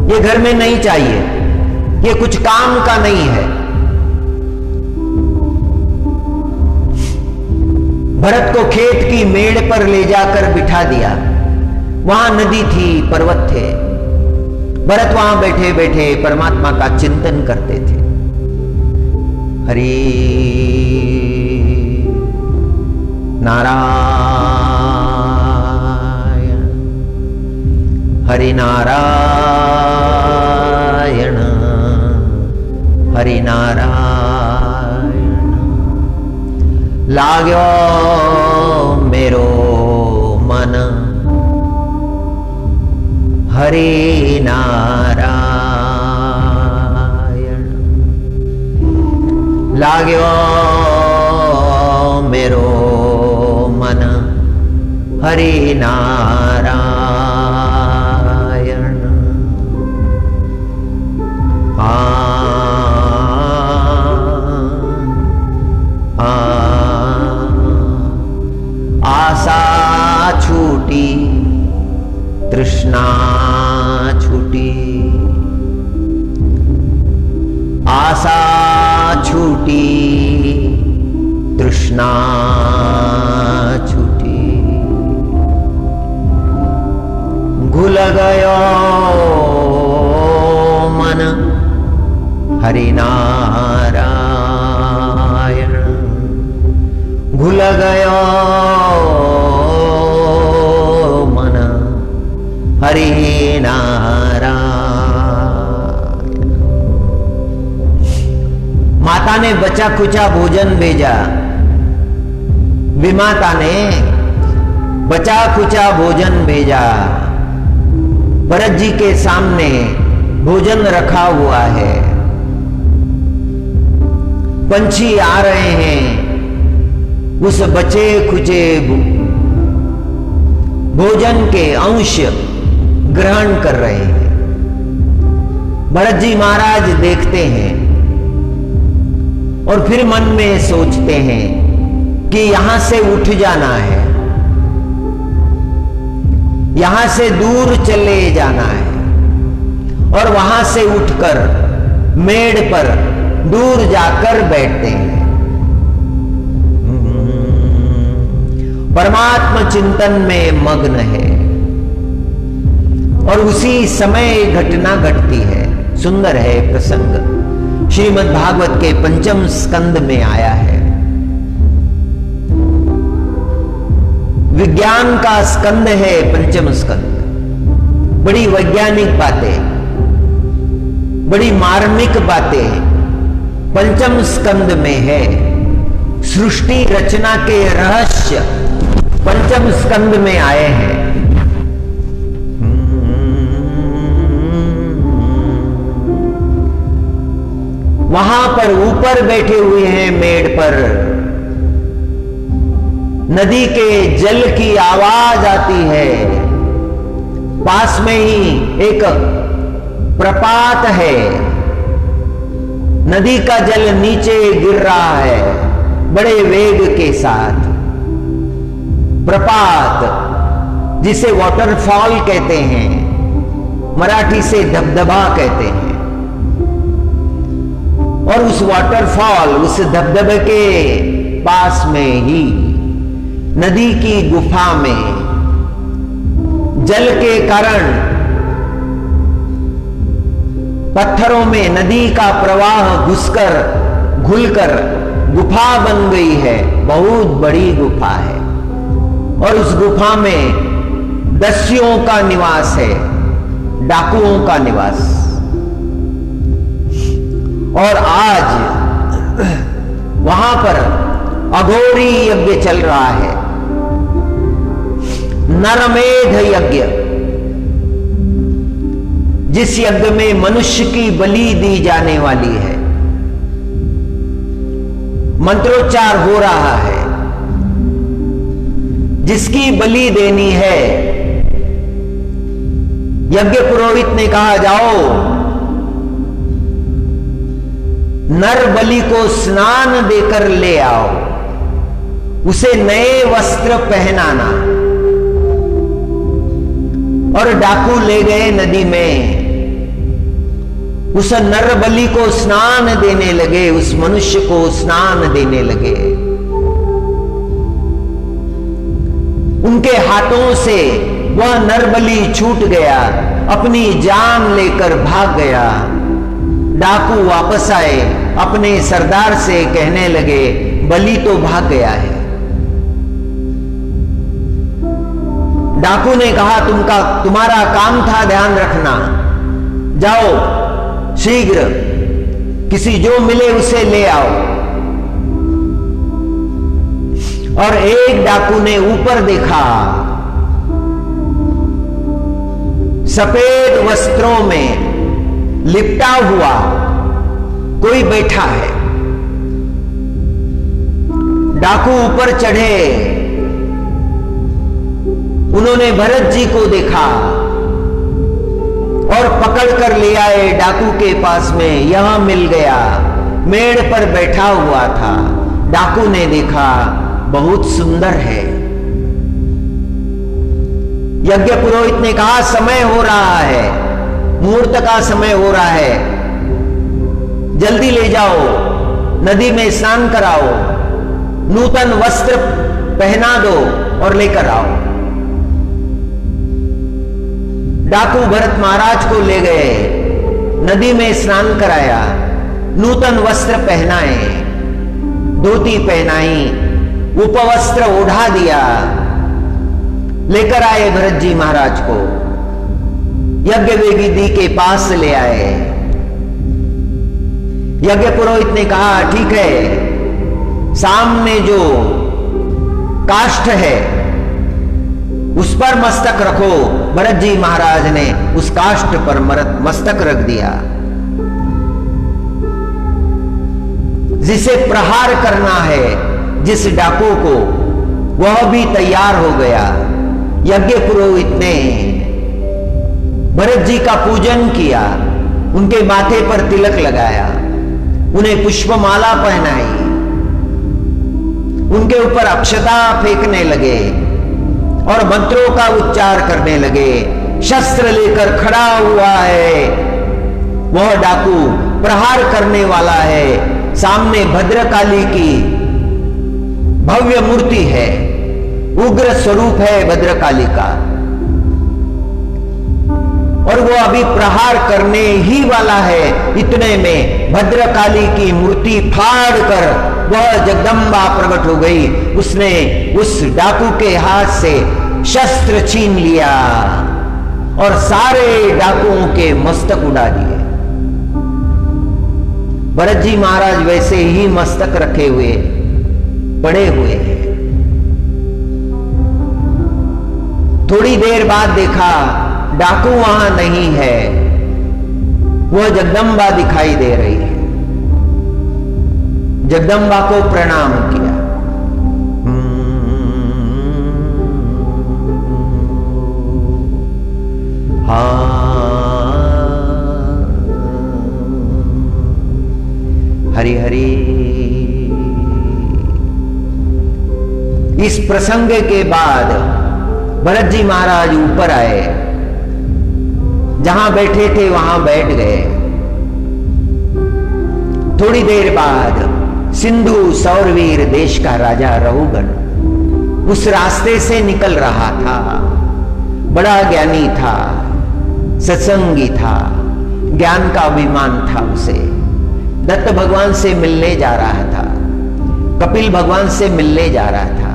ये घर में नहीं चाहिए, ये कुछ काम का नहीं है। भरत को खेत की मेड़ पर ले जाकर बिठा दिया। वहां नदी थी, पर्वत थे। भरत वहां बैठे बैठे परमात्मा का चिंतन करते थे। हरि नारायण, हरि नारायण, हरि नारायण। लाग्यो मेरो मन, हरि नारायण। लाग्यो मेरो मन, हरि नारायण। आशा छूटी, तृष्णा छूटी, आशा छूटी, तृष्णा छूटी। घुल गयो मन, हरि नारायण। घुल गयो मन, हरि नारायण। माता ने बचा खुचा भोजन भेजा, विमाता ने बचा खुचा भोजन भेजा। भरत जी के सामने भोजन रखा हुआ है, पंछी आ रहे हैं, उस बचे खुचे भोजन के अंश ग्रहण कर रहे हैं। भरत जी महाराज देखते हैं और फिर मन में सोचते हैं कि यहां से उठ जाना है, यहां से दूर चले जाना है और वहां से उठकर मेड़ पर दूर जाकर बैठते हैं। परमात्मा चिंतन में मग्न है और उसी समय घटना घटती है। सुंदर है प्रसंग, श्रीमद् भागवत के 5वें स्कंद में आया है। विज्ञान का स्कंद है 5वां स्कंद। बड़ी वैज्ञानिक बातें, बड़ी मार्मिक बातें 5वें स्कंद में है। सृष्टि रचना के रहस्य 5वें स्कंद में आए हैं। वहां पर ऊपर बैठे हुए हैं मेड़ पर, नदी के जल की आवाज आती है। पास में ही एक प्रपात है, नदी का जल नीचे गिर रहा है, बड़े वेग के साथ। प्रपात, जिसे वाटरफॉल कहते हैं, मराठी से धबधबा कहते हैं, और उस वाटरफॉल, उस धबधबे के पास में ही नदी की गुफा में जल के कारण पत्थरों में नदी का प्रवाह घुसकर घुलकर गुफा बन गई है। बहुत बड़ी गुफा है और उस गुफा में दस्युओं का निवास है, डाकुओं का निवास। और आज वहां पर अघोरी यज्ञ चल रहा है, नरमेध यज्ञ, जिस यज्ञ में मनुष्य की बलि दी जाने वाली है। मंत्रोच्चार हो रहा है, जिसकी बलि देनी है। यज्ञ पुरोहित ने कहा, जाओ नर बलि को स्नान देकर ले आओ, उसे नए वस्त्र पहनाना। और डाकू ले गए नदी में, उस नर बलि को स्नान देने लगे, उस मनुष्य को स्नान देने लगे। उनके हाथों से वह नर बलि छूट गया, अपनी जान लेकर भाग गया। डाकू वापस आए, अपने सरदार से कहने लगे, बलि तो भाग गया है। डाकू ने कहा, तुम्हारा काम था ध्यान रखना, जाओ शीघ्र किसी जो मिले उसे ले आओ। और एक डाकू ने ऊपर देखा, सफेद वस्त्रों में लिपटा हुआ कोई बैठा है। डाकू ऊपर चढ़े, उन्होंने भरत जी को देखा और पकड़ कर ले आए डाकू के पास में। यहां मिल गया, मेड़ पर बैठा हुआ था। डाकू ने देखा, बहुत सुंदर है। यज्ञ पुरोहित ने कहा, समय हो रहा है, मुहूर्त का समय हो रहा है, जल्दी ले जाओ, नदी में स्नान कराओ, नूतन वस्त्र पहना दो और लेकर आओ। डाकू भरत महाराज को ले गए, नदी में स्नान कराया, नूतन वस्त्र पहनाए, धोती पहनाई, उपवस्त्र ओढ़ा दिया, लेकर आए भरत जी महाराज को। यज्ञ वेदी के पास ले आए। यज्ञ पुरोहित ने कहा, ठीक है, सामने जो काष्ठ है उस पर मस्तक रखो। भरत जी महाराज ने उस काष्ठ पर मस्तक रख दिया। जिसे प्रहार करना है, जिस डाकू को, वह भी तैयार हो गया। यज्ञ पुरोहित ने भरत जी का पूजन किया, उनके माथे पर तिलक लगाया, उन्हें पुष्पमाला पहनाई, उनके ऊपर अक्षता फेंकने लगे और मंत्रों का उच्चार करने लगे। शस्त्र लेकर खड़ा हुआ है वह डाकू, प्रहार करने वाला है। सामने भद्रकाली की भव्य मूर्ति है, उग्र स्वरूप है भद्रकाली का, और वो अभी प्रहार करने ही वाला है। इतने में भद्रकाली की मूर्ति फाड़ कर वह जगदम्बा प्रकट हो गई। उसने उस डाकू के हाथ से शस्त्र छीन लिया और सारे डाकुओं के मस्तक उड़ा दिए। भरत जी महाराज वैसे ही मस्तक रखे हुए पड़े हुए हैं। थोड़ी देर बाद देखा डाकू वहां नहीं है, वह जगदम्बा दिखाई दे रही है। जगदम्बा को प्रणाम किया। हरि हरि इस प्रसंग के बाद भरत जी महाराज ऊपर आए, जहां बैठे थे वहां बैठ गए। थोड़ी देर बाद सिंधु सौरवीर देश का राजा रहुगण उस रास्ते से निकल रहा था। बड़ा ज्ञानी था, सत्संगी था, ज्ञान का अभिमान था उसे। दत्त भगवान से मिलने जा रहा था, कपिल भगवान से मिलने जा रहा था,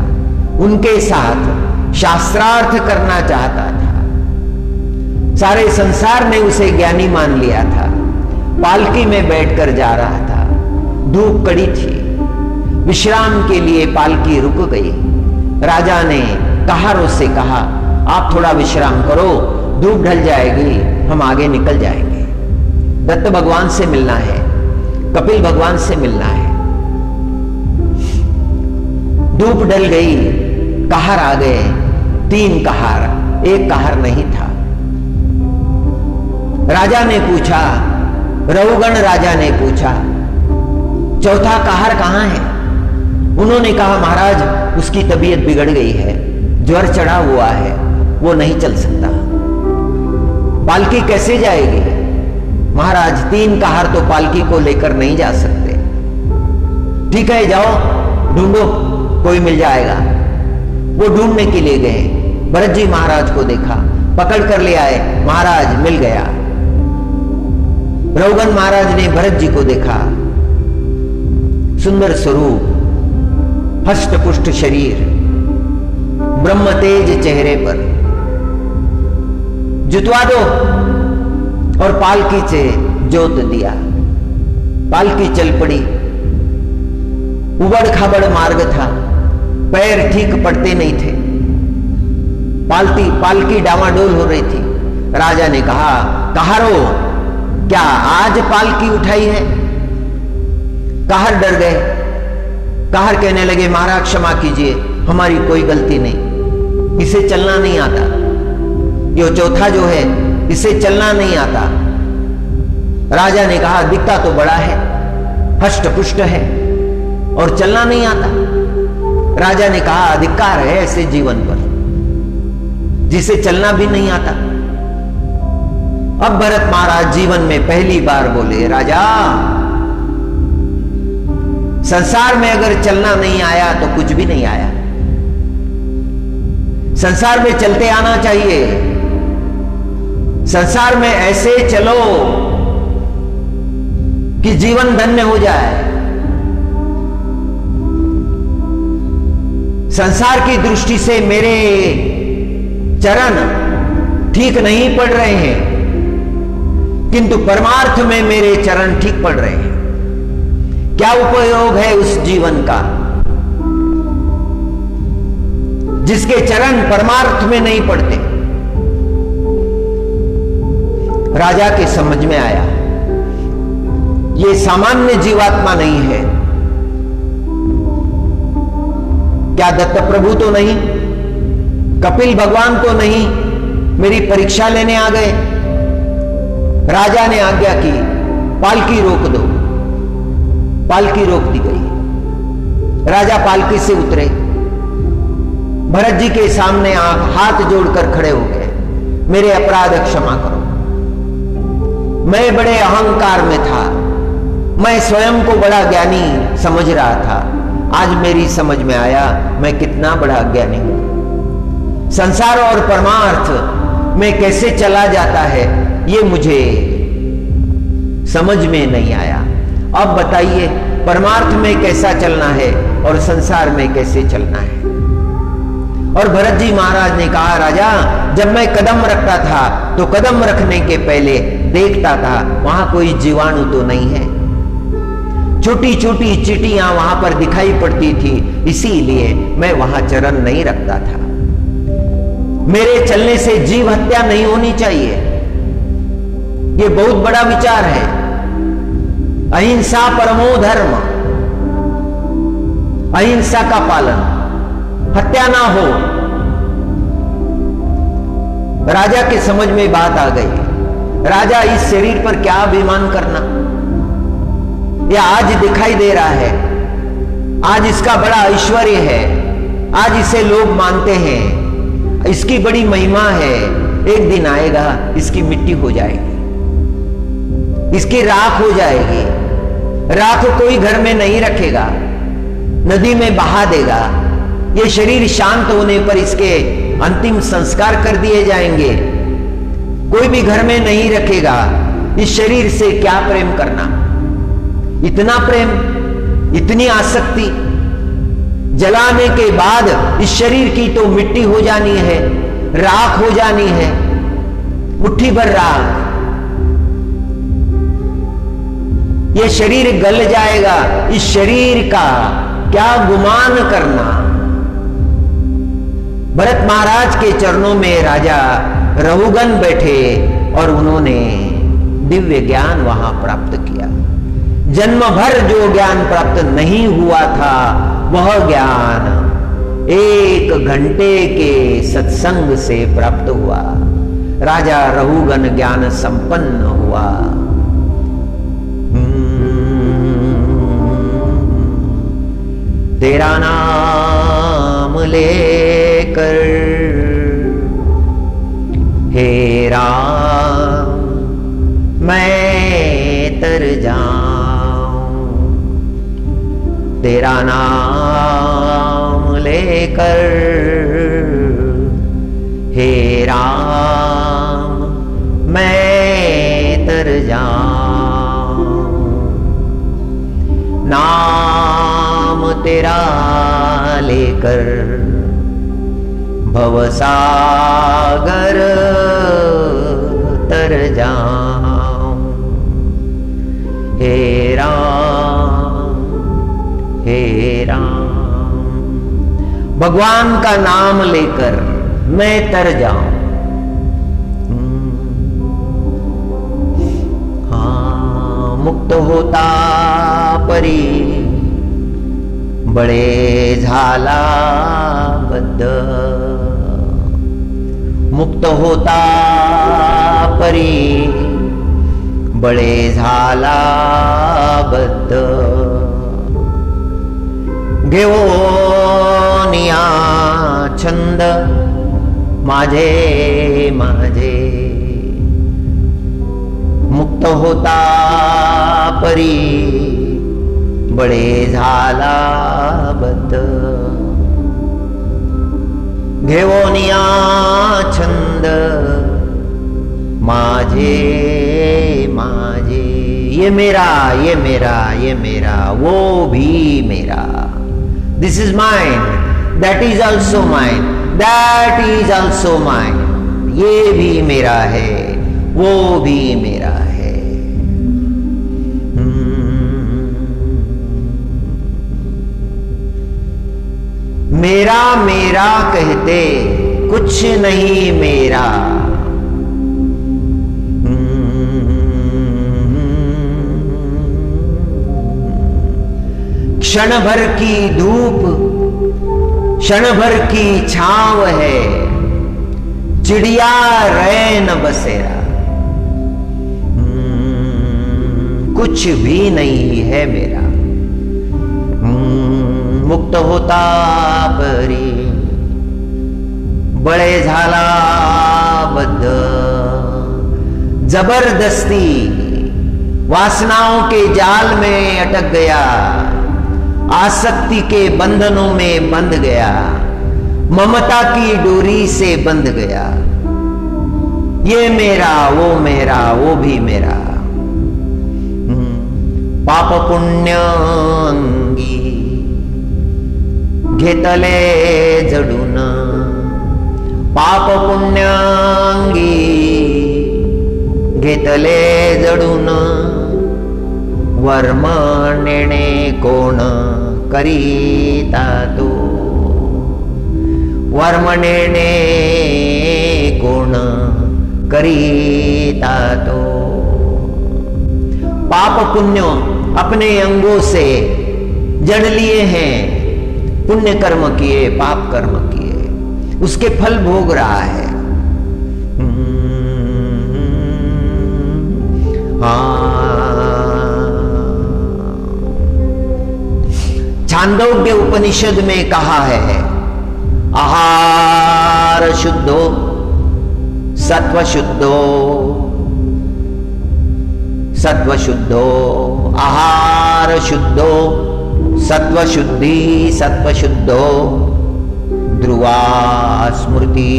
उनके साथ शास्त्रार्थ करना चाहता था। सारे संसार ने उसे ज्ञानी मान लिया था। पालकी में बैठकर जा रहा था, धूप कड़ी थी, विश्राम के लिए पालकी रुक गई। राजा ने कहारों से कहा, आप थोड़ा विश्राम करो, धूप ढल जाएगी, हम आगे निकल जाएंगे। दत्त भगवान से मिलना है, कपिल भगवान से मिलना है। धूप ढल गई, कहार आ गए, 3 कहार, 1 कहार नहीं था। राजा ने पूछा, रहुगण राजा ने पूछा, चौथा कहार कहां है? उन्होंने कहा, महाराज उसकी तबीयत बिगड़ गई है, ज्वर चढ़ा हुआ है, वो नहीं चल सकता। पालकी कैसे जाएगी? महाराज 3 कहार तो पालकी को लेकर नहीं जा सकते। ठीक है, जाओ ढूंढो, कोई मिल जाएगा। वो ढूंढने के लिए गए, भरत जी महाराज को देखा, पकड़ कर ले आए, महाराज मिल गया। रहुगण महाराज ने भरत जी को देखा, सुंदर स्वरूप, हष्ट पुष्ट शरीर, ब्रह्म तेज चेहरे पर। जुतवा दो, और पालकी से जोत दिया। पालकी चल पड़ी। उबड़ खाबड़ मार्ग था, पैर ठीक पड़ते नहीं थे, पालकी डावाडोल हो रही थी। राजा ने कहा, कहारो क्या आज पालकी उठाई है? कहार डर गए। कहार कहने लगे, महाराज क्षमा कीजिए, हमारी कोई गलती नहीं, इसे चलना नहीं आता। ये चौथा जो है, इसे चलना नहीं आता। राजा ने कहा, दिखता तो बड़ा है, हष्ट पुष्ट है, और चलना नहीं आता। राजा ने कहा, अधिकार है ऐसे जीवन पर जिसे चलना भी नहीं आता। अब भरत महाराज जीवन में पहली बार बोले, राजा संसार में अगर चलना नहीं आया तो कुछ भी नहीं आया। संसार में चलते आना चाहिए। संसार में ऐसे चलो कि जीवन धन्य हो जाए। संसार की दृष्टि से मेरे चरण ठीक नहीं पड़ रहे हैं, किंतु परमार्थ में मेरे चरण ठीक पड़ रहे हैं। क्या उपयोग है उस जीवन का जिसके चरण परमार्थ में नहीं पड़ते? राजा के समझ में आया, ये सामान्य जीवात्मा नहीं है। क्या दत्त प्रभु तो नहीं, कपिल भगवान तो नहीं मेरी परीक्षा लेने आ गए? राजा ने आज्ञा की, पालकी रोक दो। पालकी रोक दी गई। राजा पालकी से उतरे, भरत जी के सामने हाथ जोड़कर खड़े हो गए, मेरे अपराध क्षमा करो, मैं बड़े अहंकार में था, मैं स्वयं को बड़ा ज्ञानी समझ रहा था, आज मेरी समझ में आया मैं कितना बड़ा ज्ञानी हूं। संसार और परमार्थ में कैसे चला जाता है ये मुझे समझ में नहीं आया। अब बताइए परमार्थ में कैसा चलना है और संसार में कैसे चलना है? और भरत जी महाराज ने कहा, राजा जब मैं कदम रखता था तो कदम रखने के पहले देखता था वहां कोई जीवाणु तो नहीं है। छोटी छोटी चींटियां वहां पर दिखाई पड़ती थी, इसीलिए मैं वहां चरण नहीं रखता था। मेरे चलने से जीव हत्या नहीं होनी चाहिए, ये बहुत बड़ा विचार है। अहिंसा परमो धर्म, अहिंसा का पालन, हत्या ना हो। राजा के समझ में बात आ गई, राजा इस शरीर पर क्या अभिमान करना, यह आज दिखाई दे रहा है, आज इसका बड़ा ऐश्वर्य है, आज इसे लोग मानते हैं, इसकी बड़ी महिमा है। एक दिन आएगा इसकी मिट्टी हो जाएगी, इसकी राख हो जाएगी। राख कोई घर में नहीं रखेगा, नदी में बहा देगा। ये शरीर शांत होने पर इसके अंतिम संस्कार कर दिए जाएंगे। कोई भी घर में नहीं रखेगा। इस शरीर से क्या प्रेम करना, इतना प्रेम, इतनी आसक्ति। जलाने के बाद इस शरीर की तो मिट्टी हो जानी है, राख हो जानी है, मुट्ठी भर राख। यह शरीर गल जाएगा। इस शरीर का क्या गुमान करना। भरत महाराज के चरणों में राजा रहुगन बैठे और उन्होंने दिव्य ज्ञान वहां प्राप्त किया। जन्म भर जो ज्ञान प्राप्त नहीं हुआ था, वह ज्ञान 1 घंटे के सत्संग से प्राप्त हुआ। राजा रहुगन ज्ञान संपन्न हुआ। तेरा नाम लेकर हे राम मैं तर जाऊं, तेरा नाम लेकर हे राम मैं तर जाऊं। नाम तेरा लेकर भवसागर तर जाऊं। हे राम हे राम, भगवान का नाम लेकर मैं तर जाऊं। हाँ, मुक्त होता परी बळे झाला बद्ध, मुक्त होता परी बळे झाला बद्ध। घेऊन या छंद माझे माझे, मुक्त होता परी बळे झाला बद्ध। घेऊन या छंद माझे माझे, ये मेरा ये मेरा ये मेरा, वो भी मेरा। This is mine, that is also mine, that is also mine. ये भी मेरा है, वो भी मेरा है। मेरा मेरा कहते कुछ नहीं मेरा। क्षण भर की धूप, क्षण भर की छांव है, चिड़िया रैन बसेरा। कुछ भी नहीं है मेरा। मुक्त होता परी बळे झाला बद्ध। जबरदस्ती वासनाओं के जाल में अटक गया, आसक्ति के बंधनों में बंध गया, ममता की डोरी से बंध गया। ये मेरा वो भी मेरा। पाप पुण्य अंगी घेतले जडून, पाप पुण्य अंगी घेतले जडून। वर्म नेणे कोण करीता तो, वर्म नेणे कोण करीता तो। पाप पुण्य अपने अंगों से जड़ लिए हैं। पुण्य कर्म किए, पाप कर्म किए, उसके फल भोग रहा है। छांदोग्य उपनिषद में कहा है आहार शुद्धो सत्व शुद्धो, सत्व शुद्धो आहार शुद्धो, सत्व शुद्धि सत्व शुद्धो ध्रुवा स्मृति।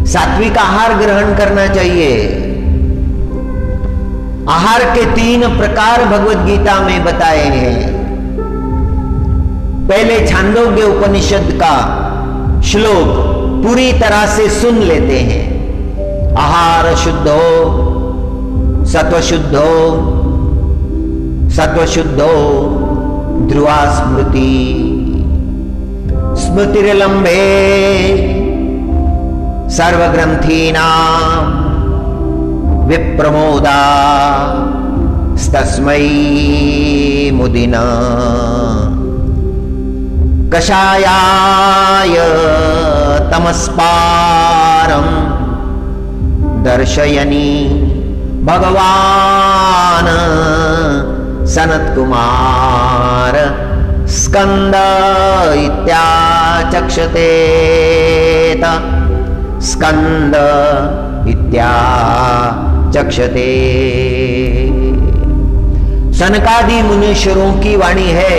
सात्विक आहार ग्रहण करना चाहिए। आहार के 3 प्रकार भगवत गीता में बताए हैं। पहले छांदोग्य उपनिषद का श्लोक पूरी तरह से सुन लेते हैं। आहार शुद्धो सत्व शुद्धो, सत्व शुद्धो ध्रुवा स्मृति। स्मृतिर्लंबे सर्वग्रंथीनां विप्रमोदा तस्मै मुदिना। कषायाय तमस्पारं दर्शयनि भगवान सनत्कुमार स्कंद इत्याचक्षते, स्कंद इत्याचक्षते। सनकादि मुनीश्वरों की वाणी है,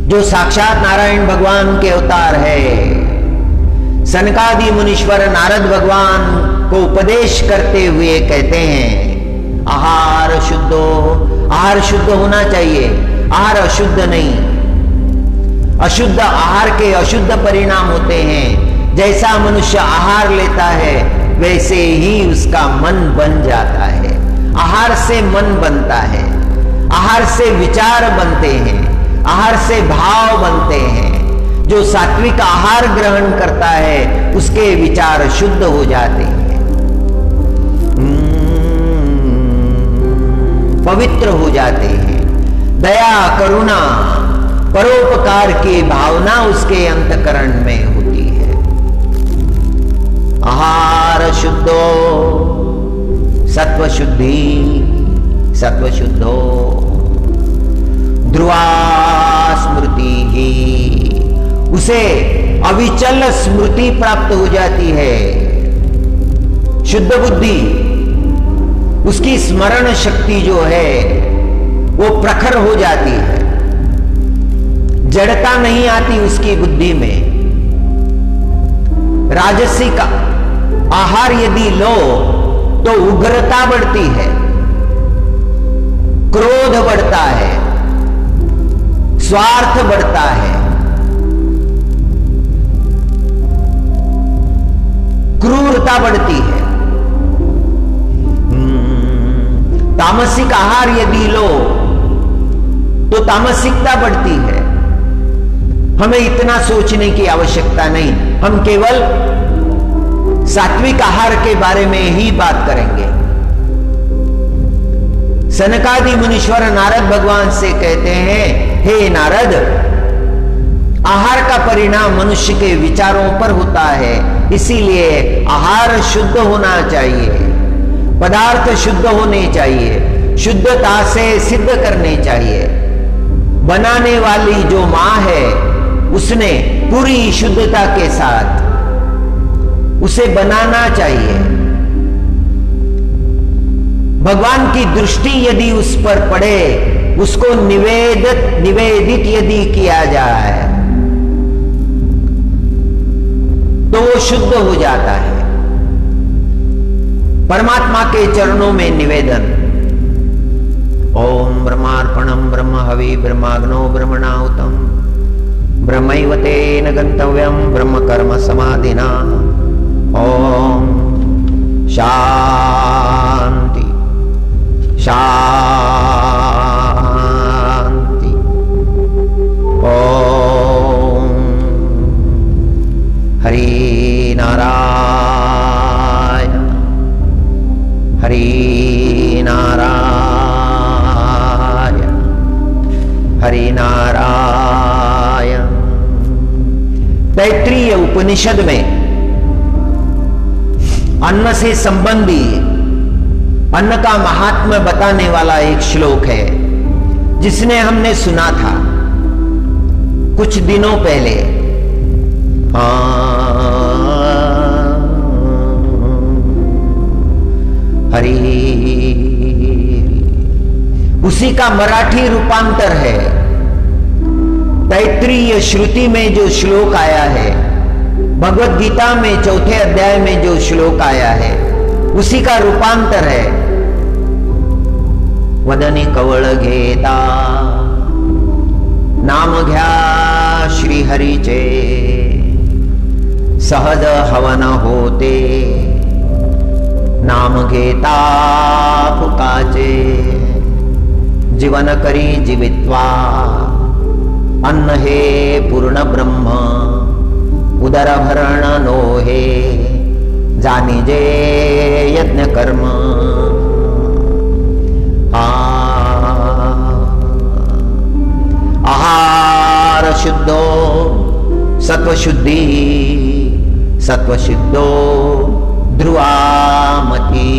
जो साक्षात नारायण भगवान के अवतार है। सनकादि मुनीश्वर नारद भगवान को उपदेश करते हुए कहते हैं आहार शुद्धो। आहार शुद्ध होना चाहिए, आहार अशुद्ध नहीं। अशुद्ध आहार के अशुद्ध परिणाम होते हैं। जैसा मनुष्य आहार लेता है वैसे ही उसका मन बन जाता है। आहार से मन बनता है, आहार से विचार बनते हैं, आहार से भाव बनते हैं। जो सात्विक आहार ग्रहण करता है उसके विचार शुद्ध हो जाते हैं, पवित्र हो जाते हैं। दया करुणा परोपकार की भावना उसके अंतःकरण में होती है। आहार शुद्धो सत्व शुद्धि सत्व शुद्धो ध्रुवा स्मृति ही। उसे अविचल स्मृति प्राप्त हो जाती है। शुद्ध बुद्धि, उसकी स्मरण शक्ति जो है वो प्रखर हो जाती है। जड़ता नहीं आती उसकी बुद्धि में। राजसिक आहार यदि लो तो उग्रता बढ़ती है, क्रोध बढ़ता है, स्वार्थ बढ़ता है, क्रूरता बढ़ती है। तामसिक आहार यदि लो तो तामसिकता बढ़ती है। हमें इतना सोचने की आवश्यकता नहीं, हम केवल सात्विक आहार के बारे में ही बात करेंगे। सनकादि मुनीश्वर नारद भगवान से कहते हैं हे नारद, आहार का परिणाम मनुष्य के विचारों पर होता है, इसीलिए आहार शुद्ध होना चाहिए, पदार्थ शुद्ध होने चाहिए, शुद्धता से सिद्ध करने चाहिए। बनाने वाली जो मां है उसने पूरी शुद्धता के साथ उसे बनाना चाहिए। भगवान की दृष्टि यदि उस पर पड़े, उसको निवेदित यदि किया जाए तो वो शुद्ध हो जाता है। परमात्मा के चरणों में निवेदन। ओम ब्रह्मार्पणम ब्रह्म हवि ब्रह्माग्नो ब्रह्मणाहुतम ब्रह्मैव तेन गंतव्यम ब्रह्म कर्म समाधिना। ओम शांति शांति। ओम हरि नारायण हरि नारायण हरि नारायण। तैत्रीय उपनिषद में अन्न से संबंधी, अन्न का महात्म्य बताने वाला एक श्लोक है जिसने हमने सुना था। कुछ दिनों पहले हरि, उसी का मराठी रूपांतर है। तैत्रीय श्रुति में जो श्लोक आया है, भगवत गीता में चौथे अध्याय में जो श्लोक आया है, उसी का रूपांतर है। वदनी कवळ घेता नाम घ्या श्री हरीचे, सहज हवन होते नाम घेता फुकाचे, जीवन करी जीवित्वा अन्न हे पूर्ण ब्रह्म, उदर भरण नोहे जानिजे यज्ञ कर्म। आहार शुद्धो सत्वशुद्धि, सत्वशुद्धो ध्रुवामति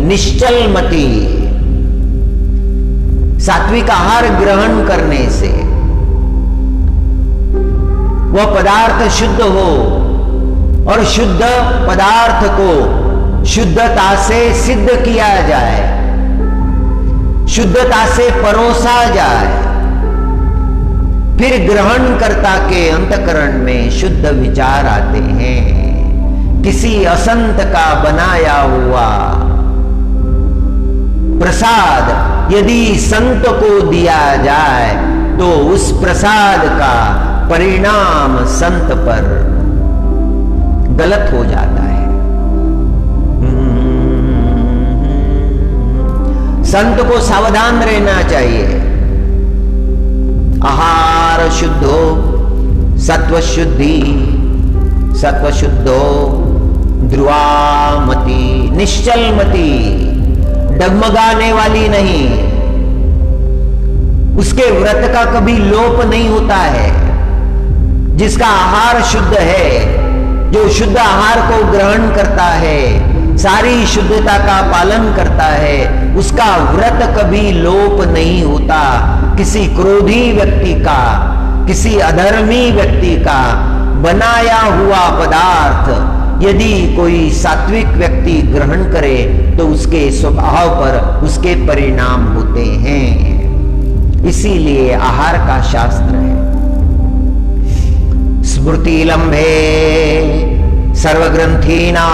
निश्चलमति। सात्विक आहार ग्रहण करने से वह पदार्थ शुद्ध हो और शुद्ध पदार्थ को शुद्धता से सिद्ध किया जाए, शुद्धता से परोसा जाए, फिर ग्रहणकर्ता के अंतःकरण में शुद्ध विचार आते हैं। किसी असंत का बनाया हुआ प्रसाद यदि संत को दिया जाए तो उस प्रसाद का परिणाम संत पर गलत हो जाता है। संत को सावधान रहना चाहिए। आहार शुद्धो सत्वशुद्धि, सत्वशुद्धो ध्रुवामति निश्चलमति, डगमगाने वाली नहीं। उसके व्रत का कभी लोप नहीं होता है। जिसका आहार शुद्ध है, जो शुद्ध आहार को ग्रहण करता है, सारी शुद्धता का पालन करता है, उसका व्रत कभी लोप नहीं होता। किसी क्रोधी व्यक्ति का, किसी अधर्मी व्यक्ति का बनाया हुआ पदार्थ यदि कोई सात्विक व्यक्ति ग्रहण करे तो उसके स्वभाव पर उसके परिणाम होते हैं। इसीलिए आहार का शास्त्र है। स्मृति लंबे सर्वग्रंथीनां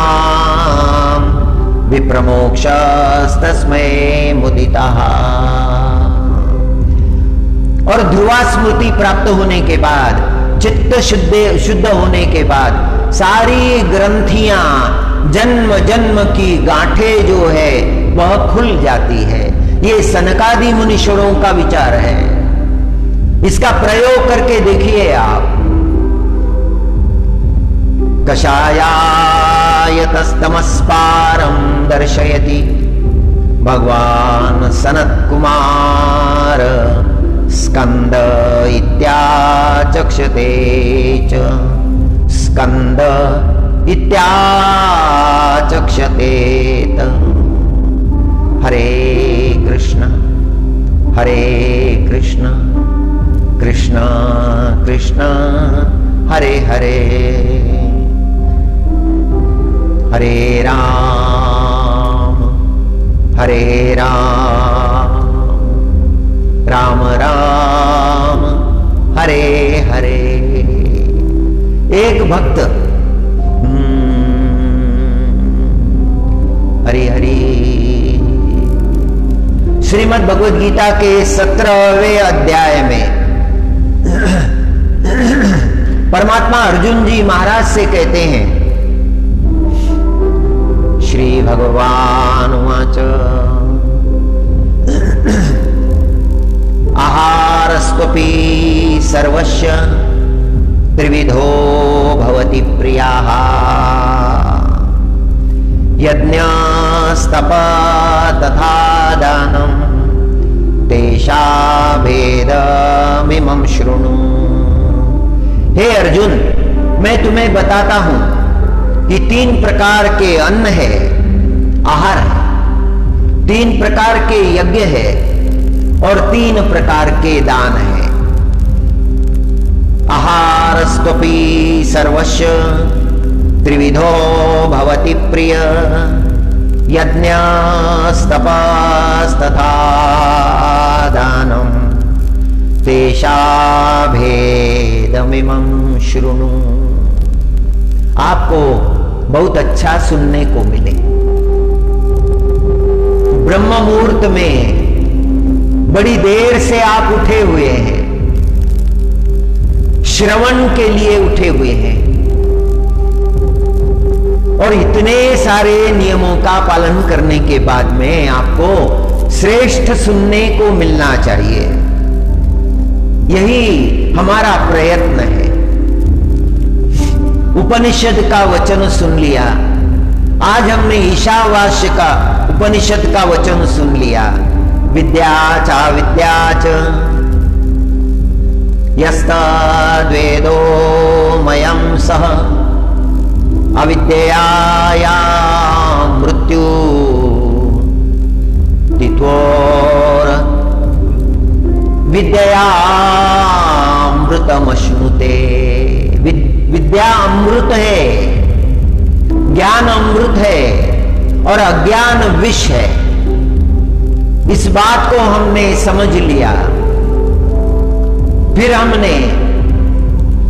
विप्रमोक्षस्तस्मै मुदितः। और ध्रुवा स्मृति प्राप्त होने के बाद, चित्त शुद्ध होने के बाद सारी ग्रंथियां, जन्म जन्म की गांठें जो है वह खुल जाती है। ये सनकादि मुनीश्वरों का विचार है। इसका प्रयोग करके देखिए आप। कषायायतस्तमस्पारं दर्शयति भगवान सनत कुमार, स्कंद इत्याचक्षते च, स्कंद इत्याचक्षते त। हरे कृष्ण कृष्ण कृष्ण हरे हरे, हरे राम राम राम हरे हरे। एक भक्त हरि हरि श्रीमद् भगवद गीता के 17वें अध्याय में परमात्मा अर्जुन जी महाराज से कहते हैं, श्री भगवान उवाच आहारस्त्वपि सर्वस्य त्रिविधो भवति प्रियाः, यज्ञस्तप तथा दानं तेषाभेदमिमं शृणु। हे अर्जुन, मैं तुम्हें बताता हूं कि 3 प्रकार के अन्न है, आहार है, 3 प्रकार के यज्ञ है और 3 प्रकार के दान है। आहारस्त्वपि सर्वस्य त्रिविधो भवति प्रिय यज्ञस्तपस्तथा दानं तेषाभेदमिमं शृणु। आपको बहुत अच्छा सुनने को मिले। ब्रह्म मुहूर्त में बड़ी देर से आप उठे हुए हैं, श्रवण के लिए उठे हुए हैं और इतने सारे नियमों का पालन करने के बाद में आपको श्रेष्ठ सुनने को मिलना चाहिए। यही हमारा प्रयत्न है। उपनिषद का वचन सुन लिया, आज हमने ईशावास्य का उपनिषद का वचन सुन लिया। विद्या चा विद्या च यस्तद्वेदो मयं सह अविद्यया मृत्यु तित्वोर विद्या अमृतमश्नुते। विद्या अमृत है, ज्ञान अमृत है और अज्ञान विष है। इस बात को हमने समझ लिया। फिर हमने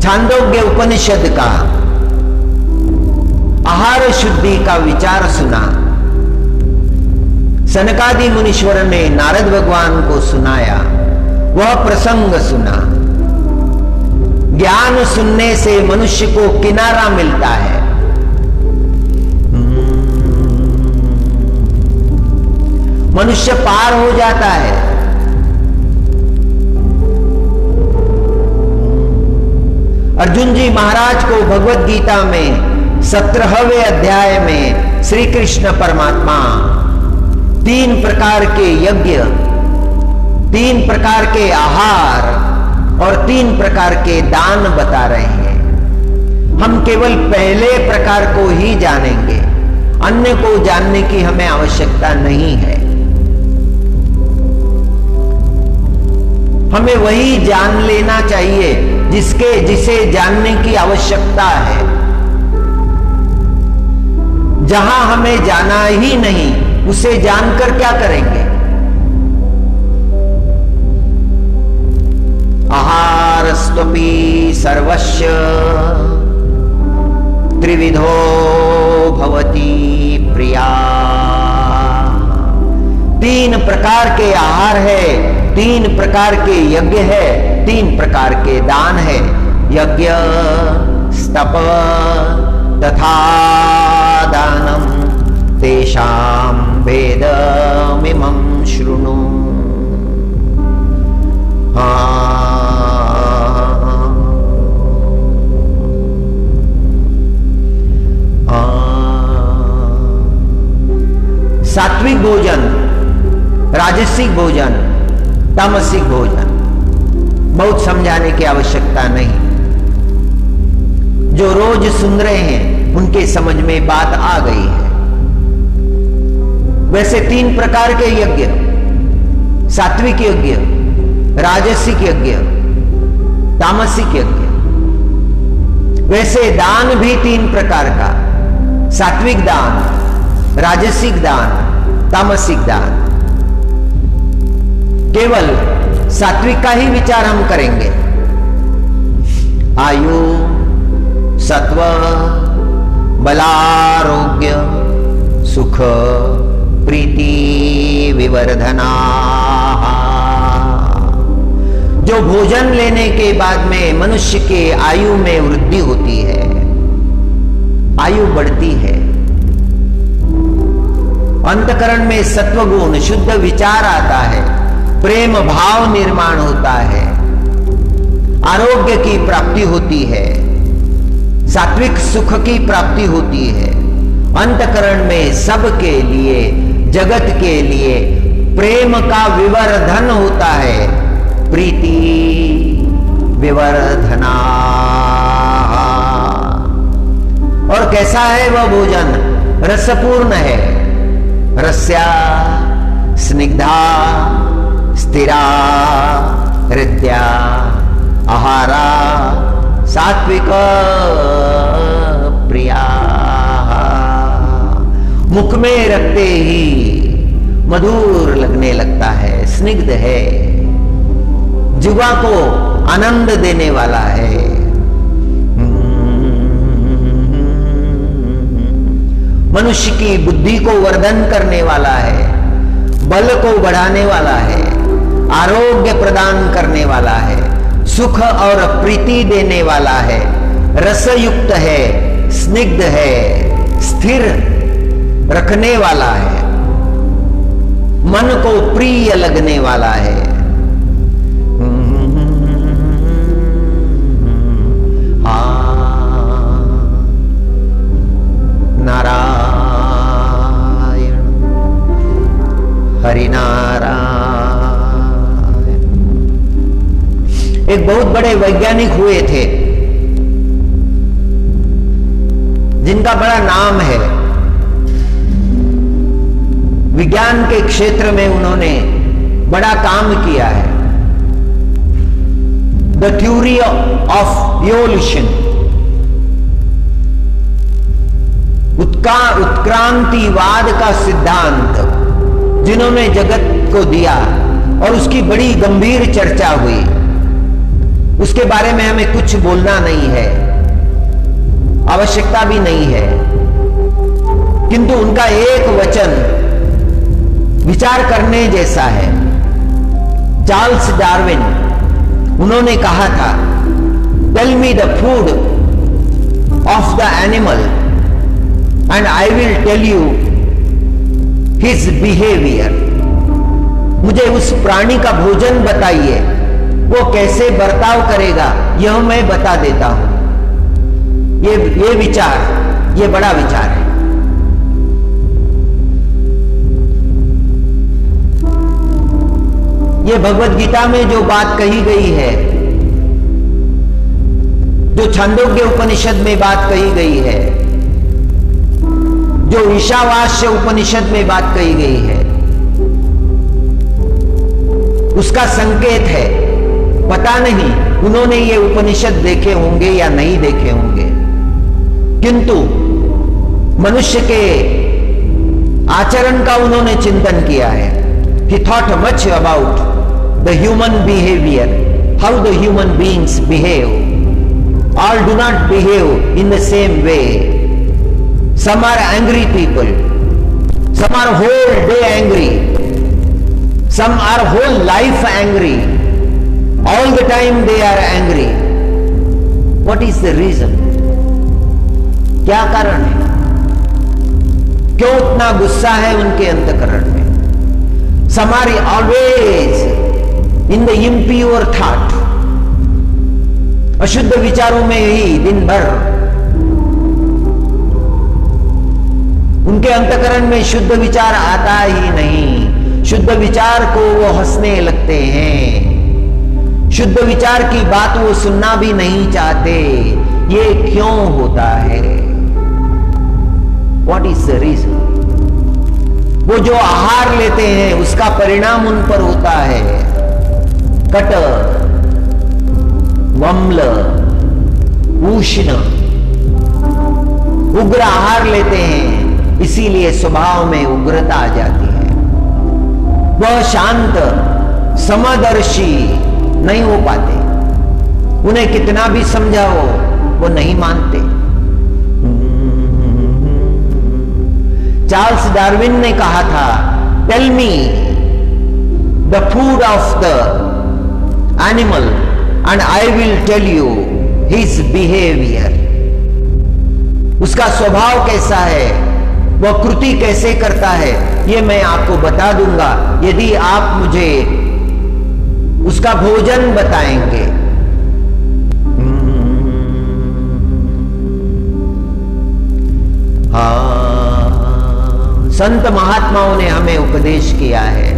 छांदोग्य उपनिषद का आहार शुद्धि का विचार सुना। सनकादि मुनीश्वर ने नारद भगवान को सुनाया, वह प्रसंग सुना। ज्ञान सुनने से मनुष्य को किनारा मिलता है। मनुष्य पार हो जाता है। अर्जुन जी महाराज को भगवत गीता में 17वें अध्याय में श्री कृष्ण परमात्मा 3 प्रकार के यज्ञ, 3 प्रकार के आहार और 3 प्रकार के दान बता रहे हैं। हम केवल पहले प्रकार को ही जानेंगे, अन्य को जानने की हमें आवश्यकता नहीं है। हमें वही जान लेना चाहिए जिसे जानने की आवश्यकता है। जहां हमें जाना ही नहीं, उसे जानकर क्या करेंगे? आहारस्त्वपि सर्वस्य त्रिविधो भवति प्रिया। 3 प्रकार के आहार है, 3 प्रकार के यज्ञ है, 3 प्रकार के दान है। यज्ञ स्तप तथा दानम तेषां भेदमिमं शृणु। सात्विक भोजन, राजसिक भोजन, तामसिक भोजन, बहुत समझाने की आवश्यकता नहीं। जो रोज सुन रहे हैं उनके समझ में बात आ गई है। वैसे 3 प्रकार के यज्ञ, सात्विक यज्ञ, राजसिक यज्ञ, तामसिक यज्ञ। वैसे दान भी 3 प्रकार का, सात्विक दान, राजसिक दान, तामसिक दान। केवल सात्विक का ही विचार हम करेंगे। आयु, सत्व, बलारोग्य, सुख, प्रीति, विवर्धना। जो भोजन लेने के बाद में मनुष्य के आयु में वृद्धि होती है, आयु बढ़ती है। अंतकरण में सत्वगुण, शुद्ध विचार आता है, प्रेम भाव निर्माण होता है, आरोग्य की प्राप्ति होती है, सात्विक सुख की प्राप्ति होती है। अंतकरण में सबके लिए, जगत के लिए प्रेम का विवर्धन होता है। प्रीति विवर्धना। और कैसा है वह भोजन? रसपूर्ण है। रस्या स्निग्धा स्थिरा हृदया आहारा सात्विक प्रिया, मुख में रखते ही मधुर लगने लगता है, स्निग्ध है, जिह्वा को आनंद देने वाला है। मनुष्य की बुद्धि को वर्धन करने वाला है, बल को बढ़ाने वाला है, आरोग्य प्रदान करने वाला है, सुख और प्रीति देने वाला है, रसयुक्त है, स्निग्ध है, स्थिर रखने वाला है, मन को प्रिय लगने वाला है। नारायण हरिनारायण। एक बहुत बड़े वैज्ञानिक हुए थे जिनका बड़ा नाम है। विज्ञान के क्षेत्र में उन्होंने बड़ा काम किया है। द थ्योरी ऑफ इवोल्यूशन, उत्क्रांतिवाद का सिद्धांत जिन्होंने जगत को दिया और उसकी बड़ी गंभीर चर्चा हुई, उसके बारे में हमें कुछ बोलना नहीं है, आवश्यकता भी नहीं है, किंतु उनका एक वचन विचार करने जैसा है। चार्ल्स डार्विन, उन्होंने कहा था, tell me the food of the animal and I will tell you his behavior। मुझे उस प्राणी का भोजन बताइए, वो कैसे बर्ताव करेगा, यह मैं बता देता हूं। ये विचार, ये बड़ा विचार है। ये भगवत गीता में जो बात कही गई है, जो छांदोग्य उपनिषद में बात कही गई है, जो ईशावास्य उपनिषद में बात कही गई है, उसका संकेत है। पता नहीं उन्होंने ये उपनिषद देखे होंगे या नहीं देखे होंगे, किंतु मनुष्य के आचरण का उन्होंने चिंतन किया है। He thought much about the human behavior, how the human beings behave. All do not behave in the same way. Some are angry people, some are whole day angry, some are whole life angry, all the time they are angry. What is the reason? क्या कारण है? क्यों इतना गुस्सा है उनके अंतःकरण में? Some are always in the impure thought, अशुद्ध विचारों में ही दिन भर। उनके अंतःकरण में शुद्ध विचार आता ही नहीं। शुद्ध विचार को वो हंसने लगते हैं, शुद्ध विचार की बात वो सुनना भी नहीं चाहते। ये क्यों होता है? What is the reason? वो जो आहार लेते हैं उसका परिणाम उन पर होता है कट, वम्ल, उष्ण, उग्र आहार लेते हैं, इसीलिए स्वभाव में उग्रता आ जाती है। वह शांत समदर्शी नहीं हो पाते, उन्हें कितना भी समझाओ वो नहीं मानते। चार्ल्स डार्विन ने कहा था, tell me the food of the animal and I will tell you his behaviour. उसका स्वभाव कैसा है, वह कृति कैसे करता है, ये मैं आपको बता दूंगा यदि आप मुझे उसका भोजन बताएंगे। हाँ, संत महात्माओं ने हमें उपदेश किया है,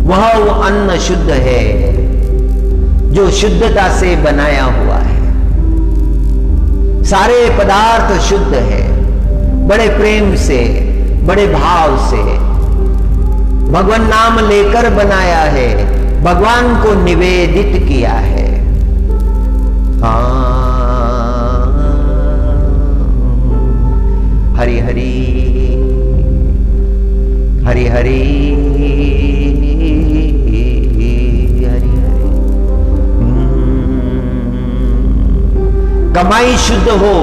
वह वो अन्न शुद्ध है जो शुद्धता से बनाया हुआ है। सारे पदार्थ शुद्ध है, बड़े प्रेम से, बड़े भाव से भगवान नाम लेकर बनाया है, भगवान को निवेदित किया है। हाँ, हरि हरि हरि हरि हरि हरि। कमाई शुद्ध हो,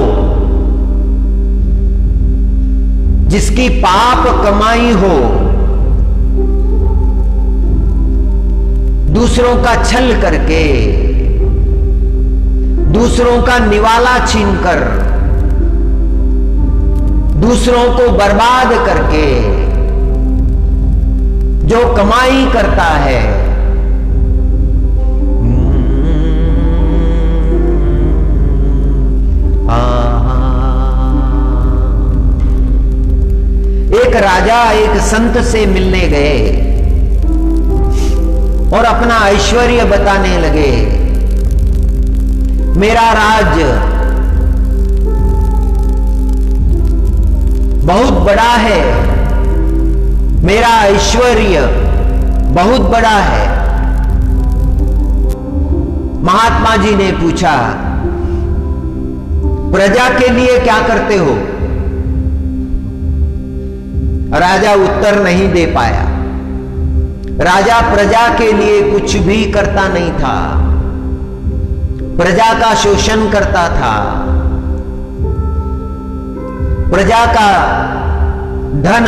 जिसकी पाप कमाई हो, दूसरों का छल करके, दूसरों का निवाला छीनकर, दूसरों को बर्बाद करके जो कमाई करता है, एक राजा एक संत से मिलने गए और अपना ऐश्वर्य बताने लगे। मेरा राज्य बहुत बड़ा है, मेरा ऐश्वर्य बहुत बड़ा है। महात्मा जी ने पूछा, प्रजा के लिए क्या करते हो? राजा उत्तर नहीं दे पाया। राजा प्रजा के लिए कुछ भी करता नहीं था, प्रजा का शोषण करता था, प्रजा का धन,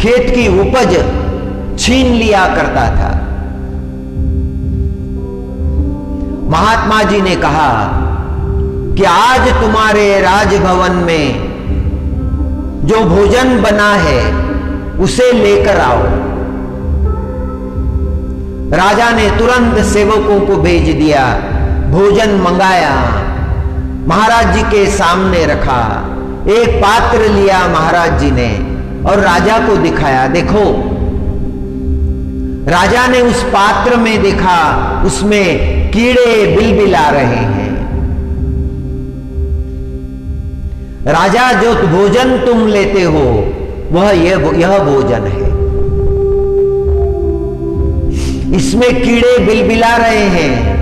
खेत की उपज छीन लिया करता था। महात्मा जी ने कहा कि आज तुम्हारे राजभवन में जो भोजन बना है उसे लेकर आओ। राजा ने तुरंत सेवकों को भेज दिया, भोजन मंगाया, महाराज जी के सामने रखा। एक पात्र लिया महाराज जी ने और राजा को दिखाया। देखो, राजा ने उस पात्र में देखा, उसमें कीड़े बिलबिला रहे हैं। राजा, जो भोजन तुम लेते हो वह यह भोजन है, इसमें कीड़े बिलबिला रहे हैं।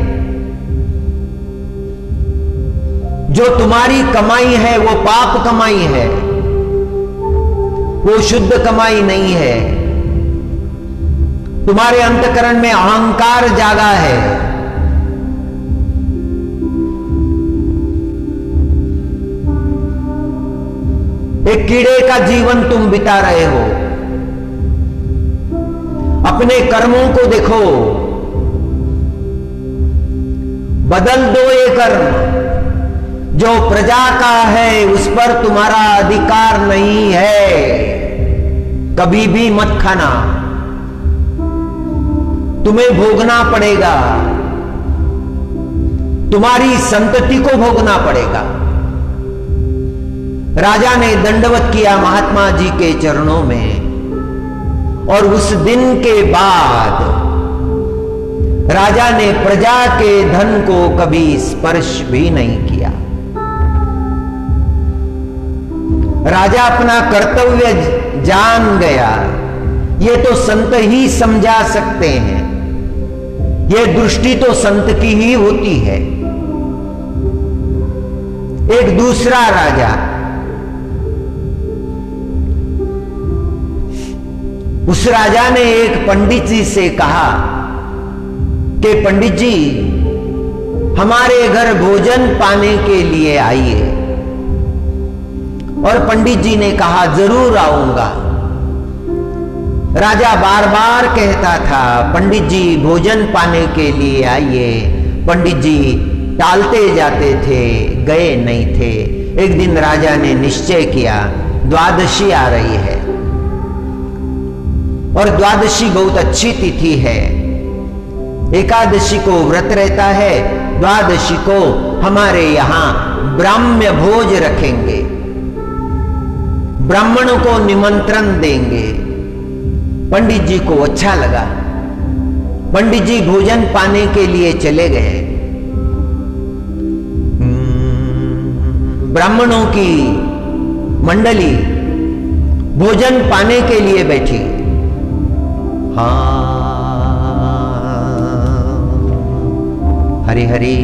जो तुम्हारी कमाई है वो पाप कमाई है, वो शुद्ध कमाई नहीं है। तुम्हारे अंतकरण में अहंकार जागा है। एक कीड़े का जीवन तुम बिता रहे हो। अपने कर्मों को देखो, बदल दो ये कर्म। जो प्रजा का है उस पर तुम्हारा अधिकार नहीं है, कभी भी मत खाना, तुम्हें भोगना पड़ेगा, तुम्हारी संतति को भोगना पड़ेगा। राजा ने दंडवत किया महात्मा जी के चरणों में, और उस दिन के बाद राजा ने प्रजा के धन को कभी स्पर्श भी नहीं किया। राजा अपना कर्तव्य जान गया। ये तो संत ही समझा सकते हैं, ये दृष्टि तो संत की ही होती है। एक दूसरा राजा, उस राजा ने एक पंडित जी से कहा कि पंडित जी, हमारे घर भोजन पाने के लिए आइए। और पंडित जी ने कहा, जरूर आऊंगा। राजा बार बार कहता था, पंडित जी भोजन पाने के लिए आइए। पंडित जी टालते जाते थे, गए नहीं थे। एक दिन राजा ने निश्चय किया, द्वादशी आ रही है और द्वादशी बहुत अच्छी तिथि है। एकादशी को व्रत रहता है, द्वादशी को हमारे यहां ब्राह्म्य भोज रखेंगे, ब्राह्मणों को निमंत्रण देंगे। पंडित जी को अच्छा लगा। पंडित जी भोजन पाने के लिए चले गए। ब्राह्मणों की मंडली भोजन पाने के लिए बैठी। हाँ, हरि हरि।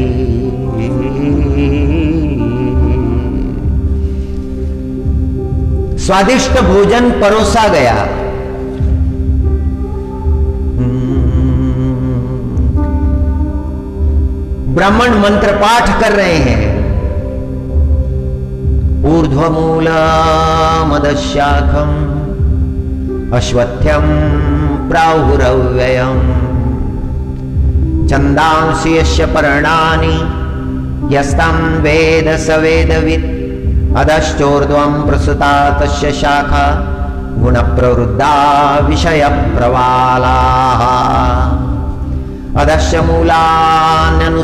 स्वादिष्ट भोजन परोसा गया। ब्राह्मण मंत्र पाठ कर रहे हैं। ऊर्ध्वमूलमदशाखम् अश्वत्थ्यं प्राहुरव्ययम् छन्दांसि यस्य पर्णानि यस्तं वेद स वेदवित् अधश्चोर्ध्वं प्रसुता तस्य शाखा गुणप्रवृद्धा विषयप्रवालाः अधश्च मूलान्यनुसन्ततानि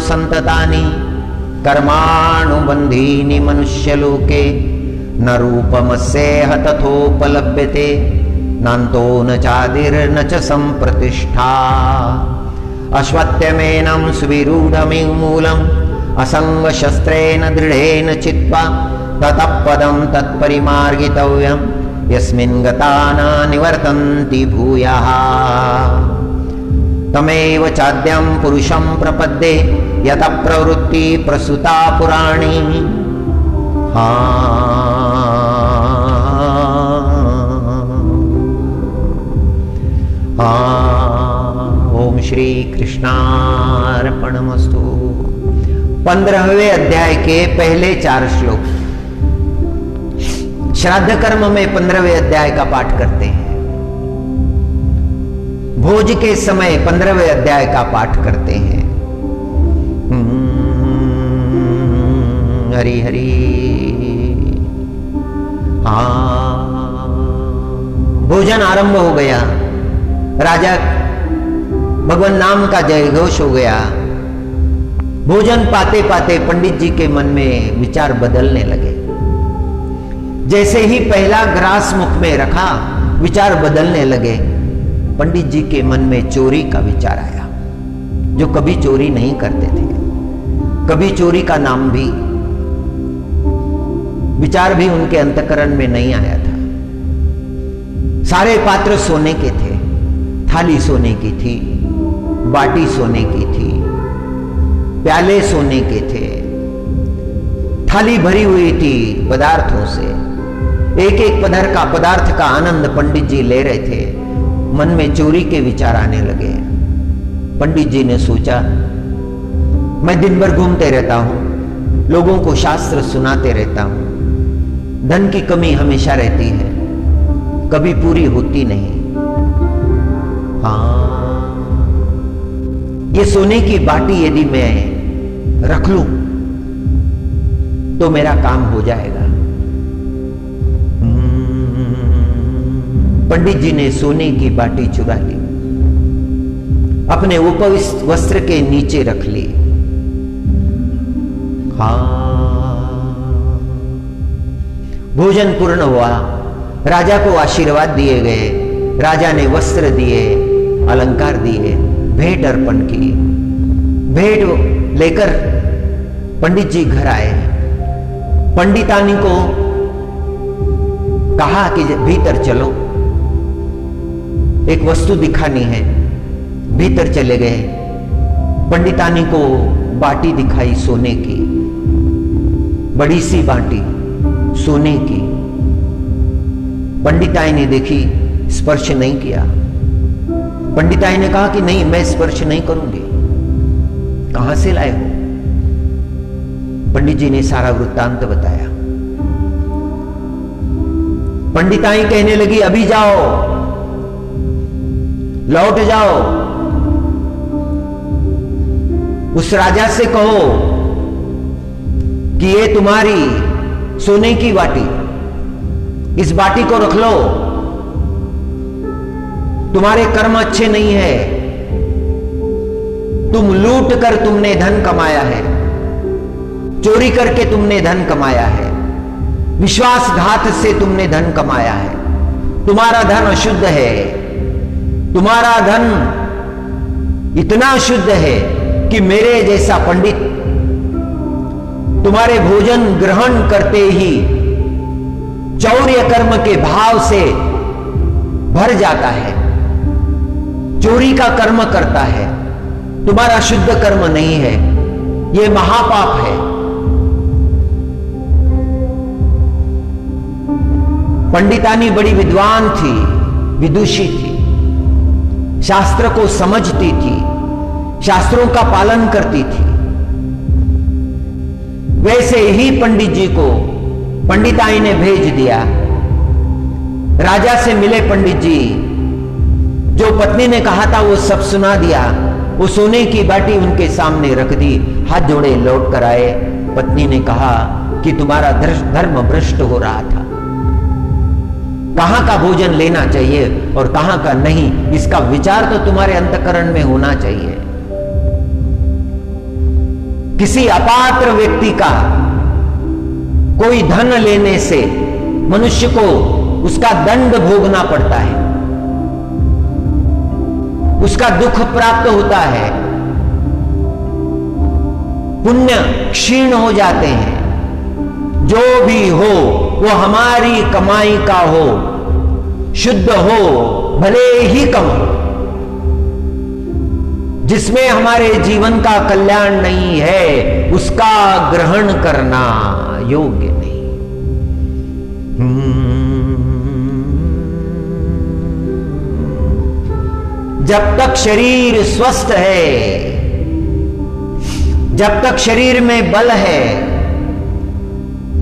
कर्माणुबन्धीनि मनुष्यलोके न रूपमस्येह तथोपलभ्यते नान्तो न चादिर्न च सम्प्रतिष्ठा अश्वत्थमेनं सुविरूढमिं मूलम् असङ्गशस्त्रेण दृढेन चित्वा ततः पदं तत्परिमार्गितव्यं यस्मिन् गता न निवर्तन्ति भूयः तमेव चाद्यं पुरुषं प्रपद्ये यतः प्रवृत्ति प्रसूता पुराणी। ओम श्री कृष्णार्पणमस्तु। 15वें अध्याय के पहले 4 श्लोक। श्राद्ध कर्म में 15वें अध्याय का पाठ करते हैं। भोज के समय 15वें अध्याय का पाठ करते हैं। हरि हरि। भोजन आरंभ हो गया। राजा भगवान नाम का जय घोष हो गया। भोजन पाते पाते पंडित जी के मन में विचार बदलने लगे। जैसे ही पहला ग्रास मुख में रखा, विचार बदलने लगे। पंडित जी के मन में चोरी का विचार आया, जो कभी चोरी नहीं करते थे। कभी चोरी का नाम भी, विचार भी उनके अंतःकरण में नहीं आया था। सारे पात्र सोने के थे। थाली सोने की थी, बाटी सोने की थी, प्याले सोने के थे। थाली भरी हुई थी पदार्थों से। एक एक पदार्थ का आनंद पंडित जी ले रहे थे। मन में चोरी के विचार आने लगे। पंडित जी ने सोचा, मैं दिन भर घूमते रहता हूं, लोगों को शास्त्र सुनाते रहता हूं। धन की कमी हमेशा रहती है, कभी पूरी होती नहीं। ये सोने की बाटी यदि मैं रख लूं तो मेरा काम हो जाएगा। पंडित जी ने सोने की बाटी चुरा ली, अपने उपविष्ट वस्त्र के नीचे रख ली। भोजन पूर्ण हुआ। राजा को आशीर्वाद दिए गए। राजा ने वस्त्र दिए, अलंकार दिए, भेंट अर्पण की। भेंट लेकर पंडित जी घर आए। पंडितानी को कहा कि भीतर चलो, एक वस्तु दिखानी है। भीतर चले गए। पंडितानी को बाटी दिखाई सोने की, बड़ी सी बाटी सोने की। पंडिताई ने देखी, स्पर्श नहीं किया। पंडिताई ने कहा कि नहीं, मैं स्पर्श नहीं करूंगी। कहां से लाए हो? पंडित जी ने सारा वृत्तांत बताया। पंडिताई कहने लगी, अभी जाओ, लौट जाओ, उस राजा से कहो कि ये तुम्हारी सोने की बाटी, इस बाटी को रख लो। तुम्हारे कर्म अच्छे नहीं है, तुम लूट कर तुमने धन कमाया है, चोरी करके तुमने धन कमाया है, विश्वासघात से तुमने धन कमाया है। तुम्हारा धन अशुद्ध है। तुम्हारा धन इतना शुद्ध है कि मेरे जैसा पंडित तुम्हारे भोजन ग्रहण करते ही चौर्य कर्म के भाव से भर जाता है, चोरी का कर्म करता है। तुम्हारा शुद्ध कर्म नहीं है, यह महापाप है। पंडितानी बड़ी विद्वान थी, विदुषी थी, शास्त्र को समझती थी, शास्त्रों का पालन करती थी। वैसे ही पंडित जी को पंडिताई ने भेज दिया। राजा से मिले पंडित जी, जो पत्नी ने कहा था वो सब सुना दिया। वो सोने की बाटी उनके सामने रख दी, हाथ जोड़े लौट कर आए। पत्नी ने कहा कि तुम्हारा धर्म भ्रष्ट हो रहा था, कहां का भोजन लेना चाहिए और कहां का नहीं, इसका विचार तो तुम्हारे अंतःकरण में होना चाहिए। किसी अपात्र व्यक्ति का कोई धन लेने से मनुष्य को उसका दंड भोगना पड़ता है, उसका दुख प्राप्त होता है, पुण्य क्षीण हो जाते हैं। जो भी हो वो हमारी कमाई का हो, शुद्ध हो, भले ही कम हो, जिसमें हमारे जीवन का कल्याण नहीं है उसका ग्रहण करना योग्य नहीं। जब तक शरीर स्वस्थ है, जब तक शरीर में बल है,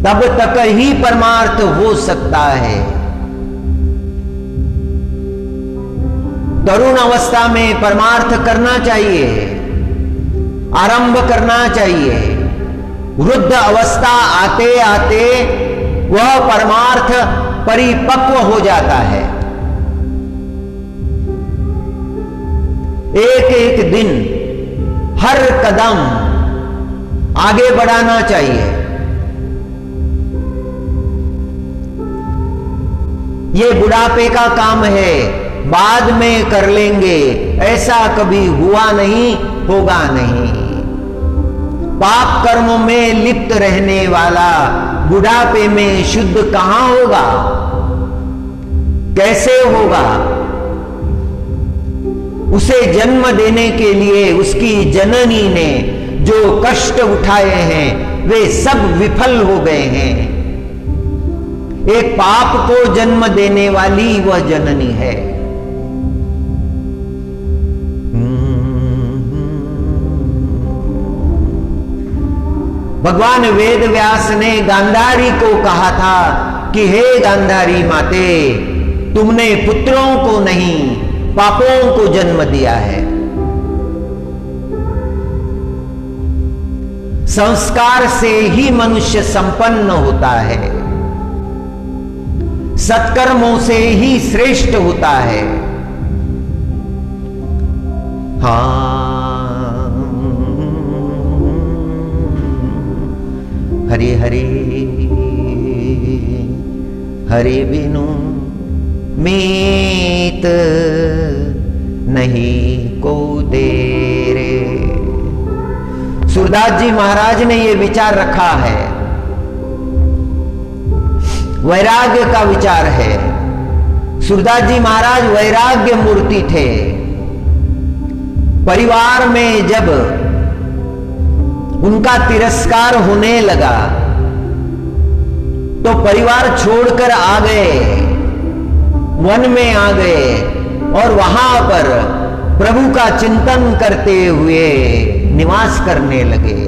तब तक ही परमार्थ हो सकता है। तरुण अवस्था में परमार्थ करना चाहिए, आरंभ करना चाहिए। वृद्ध अवस्था आते आते वह परमार्थ परिपक्व हो जाता है। एक एक दिन, हर कदम आगे बढ़ाना चाहिए। ये बुढ़ापे का काम है, बाद में कर लेंगे, ऐसा कभी हुआ नहीं, होगा नहीं। पाप कर्मों में लिप्त रहने वाला बुढ़ापे में शुद्ध कहां होगा, कैसे होगा? उसे जन्म देने के लिए उसकी जननी ने जो कष्ट उठाए हैं वे सब विफल हो गए हैं। एक पाप को जन्म देने वाली वह जननी है। भगवान वेद व्यास ने गांधारी को कहा था कि हे गांधारी माते, तुमने पुत्रों को नहीं पापों को जन्म दिया है। संस्कार से ही मनुष्य संपन्न होता है, सत्कर्मों से ही श्रेष्ठ होता है। हाँ, हरे हरे हरे बिनु मीत नहीं को तेरे। सूरदास जी महाराज ने यह विचार रखा है, वैराग्य का विचार है। सूरदास जी महाराज वैराग्य मूर्ति थे। परिवार में जब उनका तिरस्कार होने लगा तो परिवार छोड़कर आ गए, वन में आ गए और वहां पर प्रभु का चिंतन करते हुए निवास करने लगे।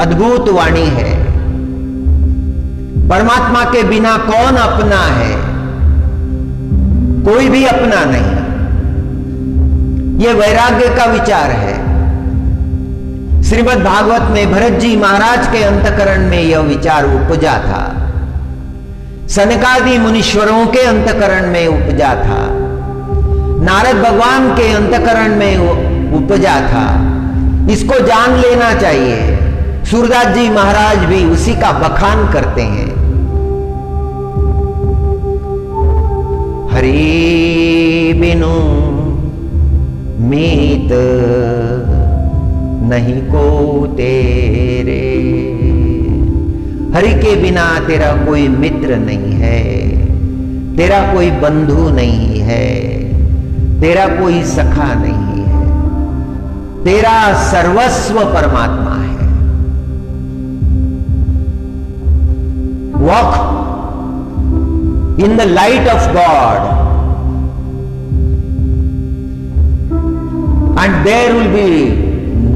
अद्भुत वाणी है। परमात्मा के बिना कौन अपना है? कोई भी अपना नहीं। यह वैराग्य का विचार है। श्रीमद् भागवत में भरत जी महाराज के अंतकरण में यह विचार उपजा था, सनकादि मुनीश्वरों के अंतकरण में उपजा था, नारद भगवान के अंतकरण में उपजा था। इसको जान लेना चाहिए। सूरदास जी महाराज भी उसी का बखान करते हैं। हरि बिनु मीत नहीं को तेरे। हरि के बिना तेरा कोई मित्र नहीं है, तेरा कोई बंधु नहीं है, तेरा कोई सखा नहीं है, तेरा सर्वस्व परमात्मा है। वह in the light of God, and there will be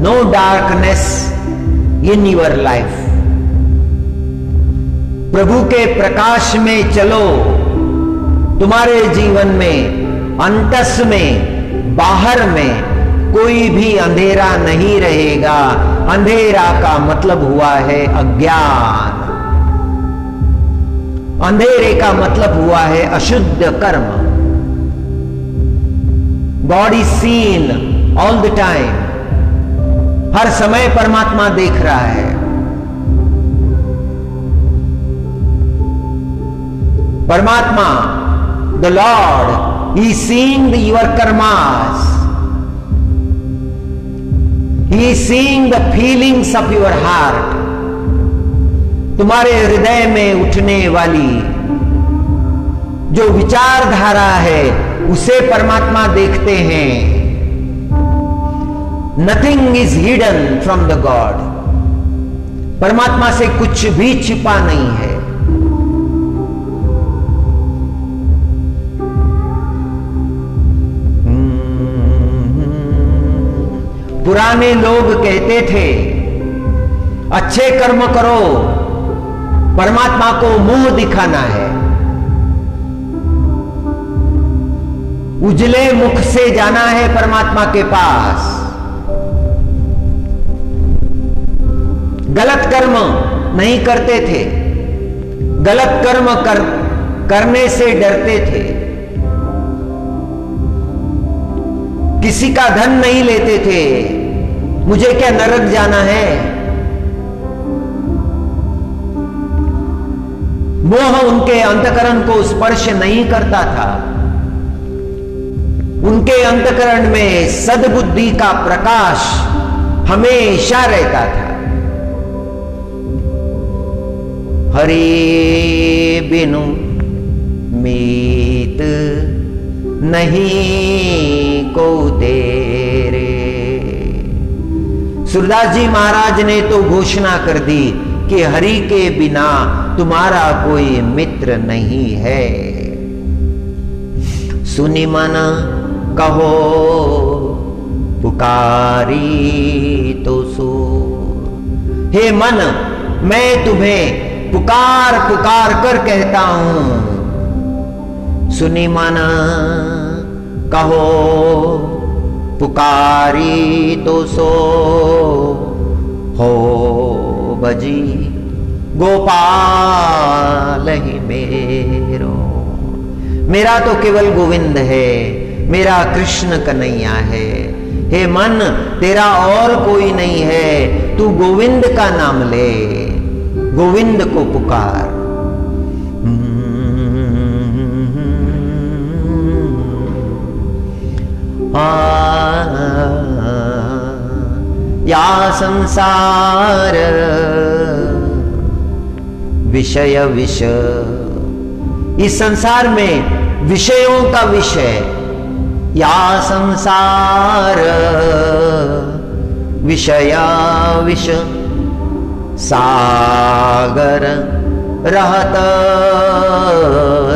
no darkness in your life. प्रभु के प्रकाश में चलो, तुम्हारे जीवन में अंतस में बाहर में कोई भी अंधेरा नहीं रहेगा। अंधेरा का मतलब हुआ है अज्ञान, अंधेरे का मतलब हुआ है अशुद्ध कर्म। God is seen all the time, हर समय परमात्मा देख रहा है। परमात्मा, the lord, he is seeing your karmas, he is seeing the feelings of your heart. तुम्हारे हृदय में उठने वाली जो विचारधारा है उसे परमात्मा देखते हैं। Nothing is hidden from the God, परमात्मा से कुछ भी छिपा नहीं है। पुराने लोग कहते थे अच्छे कर्म करो, परमात्मा को मुंह दिखाना है। उजले मुख से जाना है परमात्मा के पास। गलत कर्म नहीं करते थे, गलत कर्म करने से डरते थे। किसी का धन नहीं लेते थे, मुझे क्या नरक जाना है। मोह उनके अंतकरण को स्पर्श नहीं करता था। उनके अंतकरण में सद्बुद्धि का प्रकाश हमेशा रहता था। हरि बिनु मीत नहीं को तेरे। सूरदास जी महाराज ने तो घोषणा कर दी कि हरि के बिना तुम्हारा कोई मित्र नहीं है। सुनि मन कहो पुकारी तो सो। हे मन, मैं तुम्हें पुकार पुकार कर कहता हूं, सुनि मन कहो पुकारी तो सो। हो भजी गोपाल ही मेरो। मेरा तो केवल गोविंद है, मेरा कृष्ण कन्हैया है। हे मन, तेरा और कोई नहीं है, तू गोविंद का नाम ले, गोविंद को पुकार। या संसार विषय विष। इस संसार में विषयों का विषय। या संसार विषय विष सागर रहत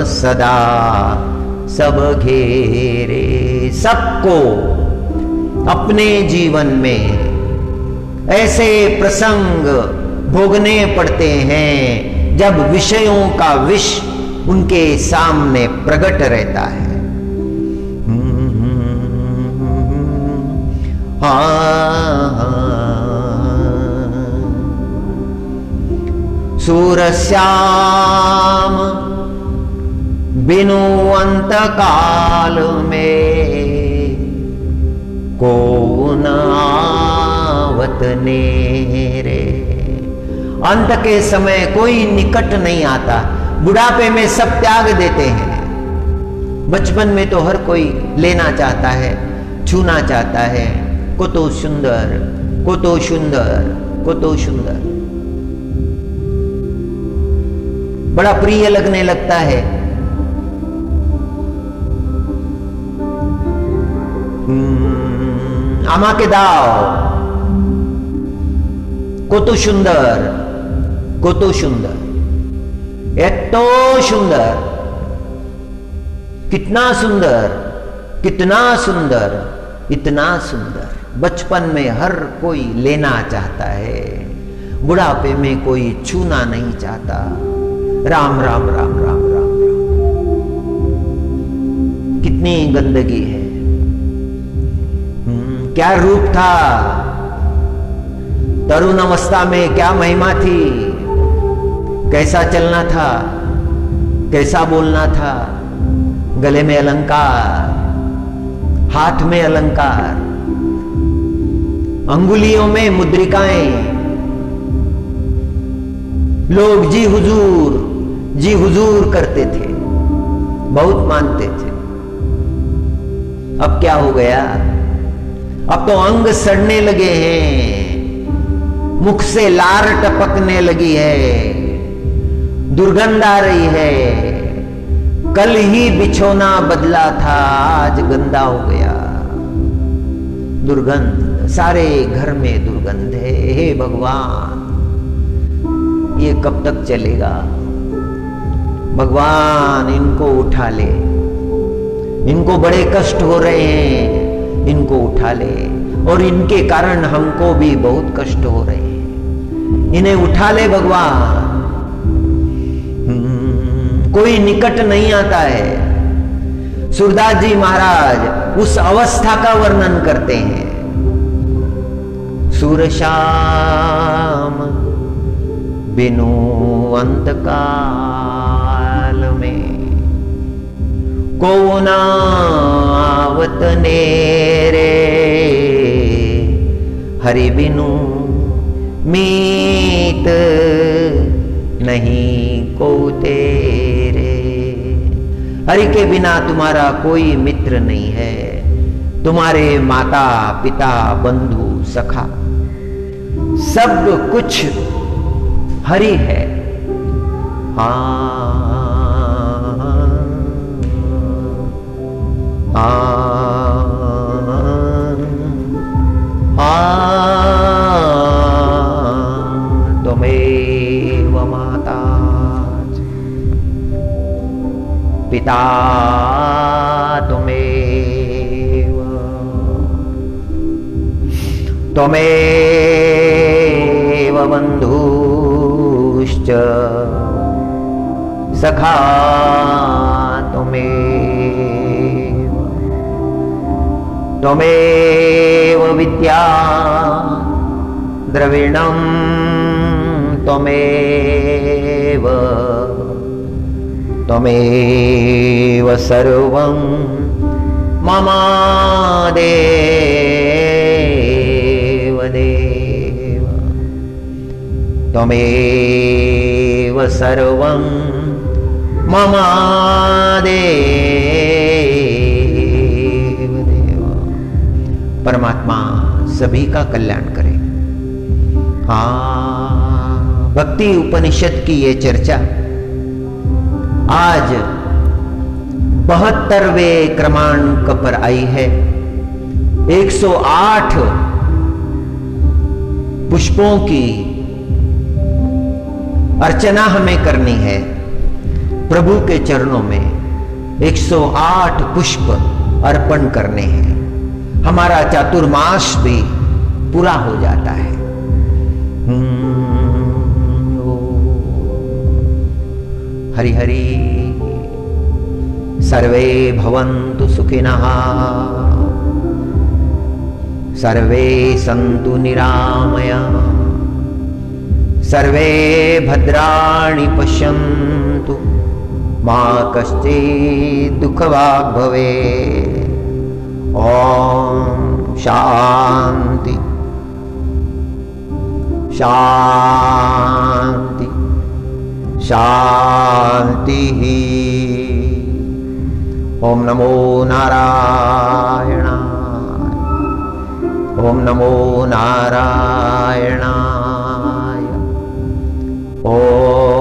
सदा सब घेरे। सबको अपने जीवन में ऐसे प्रसंग भोगने पड़ते हैं जब विषयों का विष उनके सामने प्रकट रहता है। सूरश्याम बिनु अंत काल में को न आवत नेरे। अंत के समय कोई निकट नहीं आता। बुढ़ापे में सब त्याग देते हैं। बचपन में तो हर कोई लेना चाहता है, छूना चाहता है। को तो सुंदर, को तो सुंदर, को तो सुंदर, बड़ा प्रिय लगने लगता है। আমাকে দাও, কত সুন্দর, কত সুন্দর, এত সুন্দর। कितना सुंदर, कितना सुंदर, इतना सुंदर। बचपन में हर कोई लेना चाहता है, बुढ़ापे में कोई छूना नहीं चाहता। राम राम राम राम राम राम। कितनी गंदगी है। क्या रूप था, तरुण अवस्था में क्या महिमा थी, कैसा चलना था, कैसा बोलना था। गले में अलंकार, हाथ में अलंकार, अंगुलियों में मुद्रिकाएं। लोग जी हुजूर करते थे, बहुत मानते थे। अब क्या हो गया? अब तो अंग सड़ने लगे हैं, मुख से लार टपकने लगी है, दुर्गंध आ रही है। कल ही बिछोना बदला था, आज गंदा हो गया। दुर्गंध, सारे घर में दुर्गंध है। हे भगवान, ये कब तक चलेगा? भगवान इनको उठा ले, इनको बड़े कष्ट हो रहे हैं, इनको उठा ले। और इनके कारण हमको भी बहुत कष्ट हो रहे हैं, इन्हें उठा ले भगवान। कोई निकट नहीं आता है। सूरदास जी महाराज उस अवस्था का वर्णन करते हैं। सूर श्याम बिनु अंत काल में, को नावत नेरे, हरि बिनु मीत नहीं को तेरे। हरि के बिना तुम्हारा कोई मित्र नहीं है। तुम्हारे माता पिता बंधु सखा सब कुछ हरि है। त्वमेव माता पिता त्वमेव, त्वमेव बन्धुश्च सखा त्वमेव, त्वमेव विद्या द्रविणं त्वमेव, त्वमेव सर्वं मम देव देव, त्वमेव सर्वं मम देव देव। परमात्मा सभी का कल्याण करे। भक्ति उपनिषद की ये चर्चा आज 72वें क्रमांक पर आई है। 108 पुष्पों की अर्चना हमें करनी है प्रभु के चरणों में। 108 पुष्प अर्पण करने हैं, हमारा चातुर्मास भी पूरा हो जाता है। हरि हरि। सर्वे भवन्तु सुखिनः, सर्वे सन्तु निरामयाः, सर्वे भद्राणि पश्यन्तु, मा कश्चित् दुःखभाग् भवेत्। ॐ शान्ति शान्ति शांति। ओम नमो नारायणाय, ओम नमो नारायणाय। ओम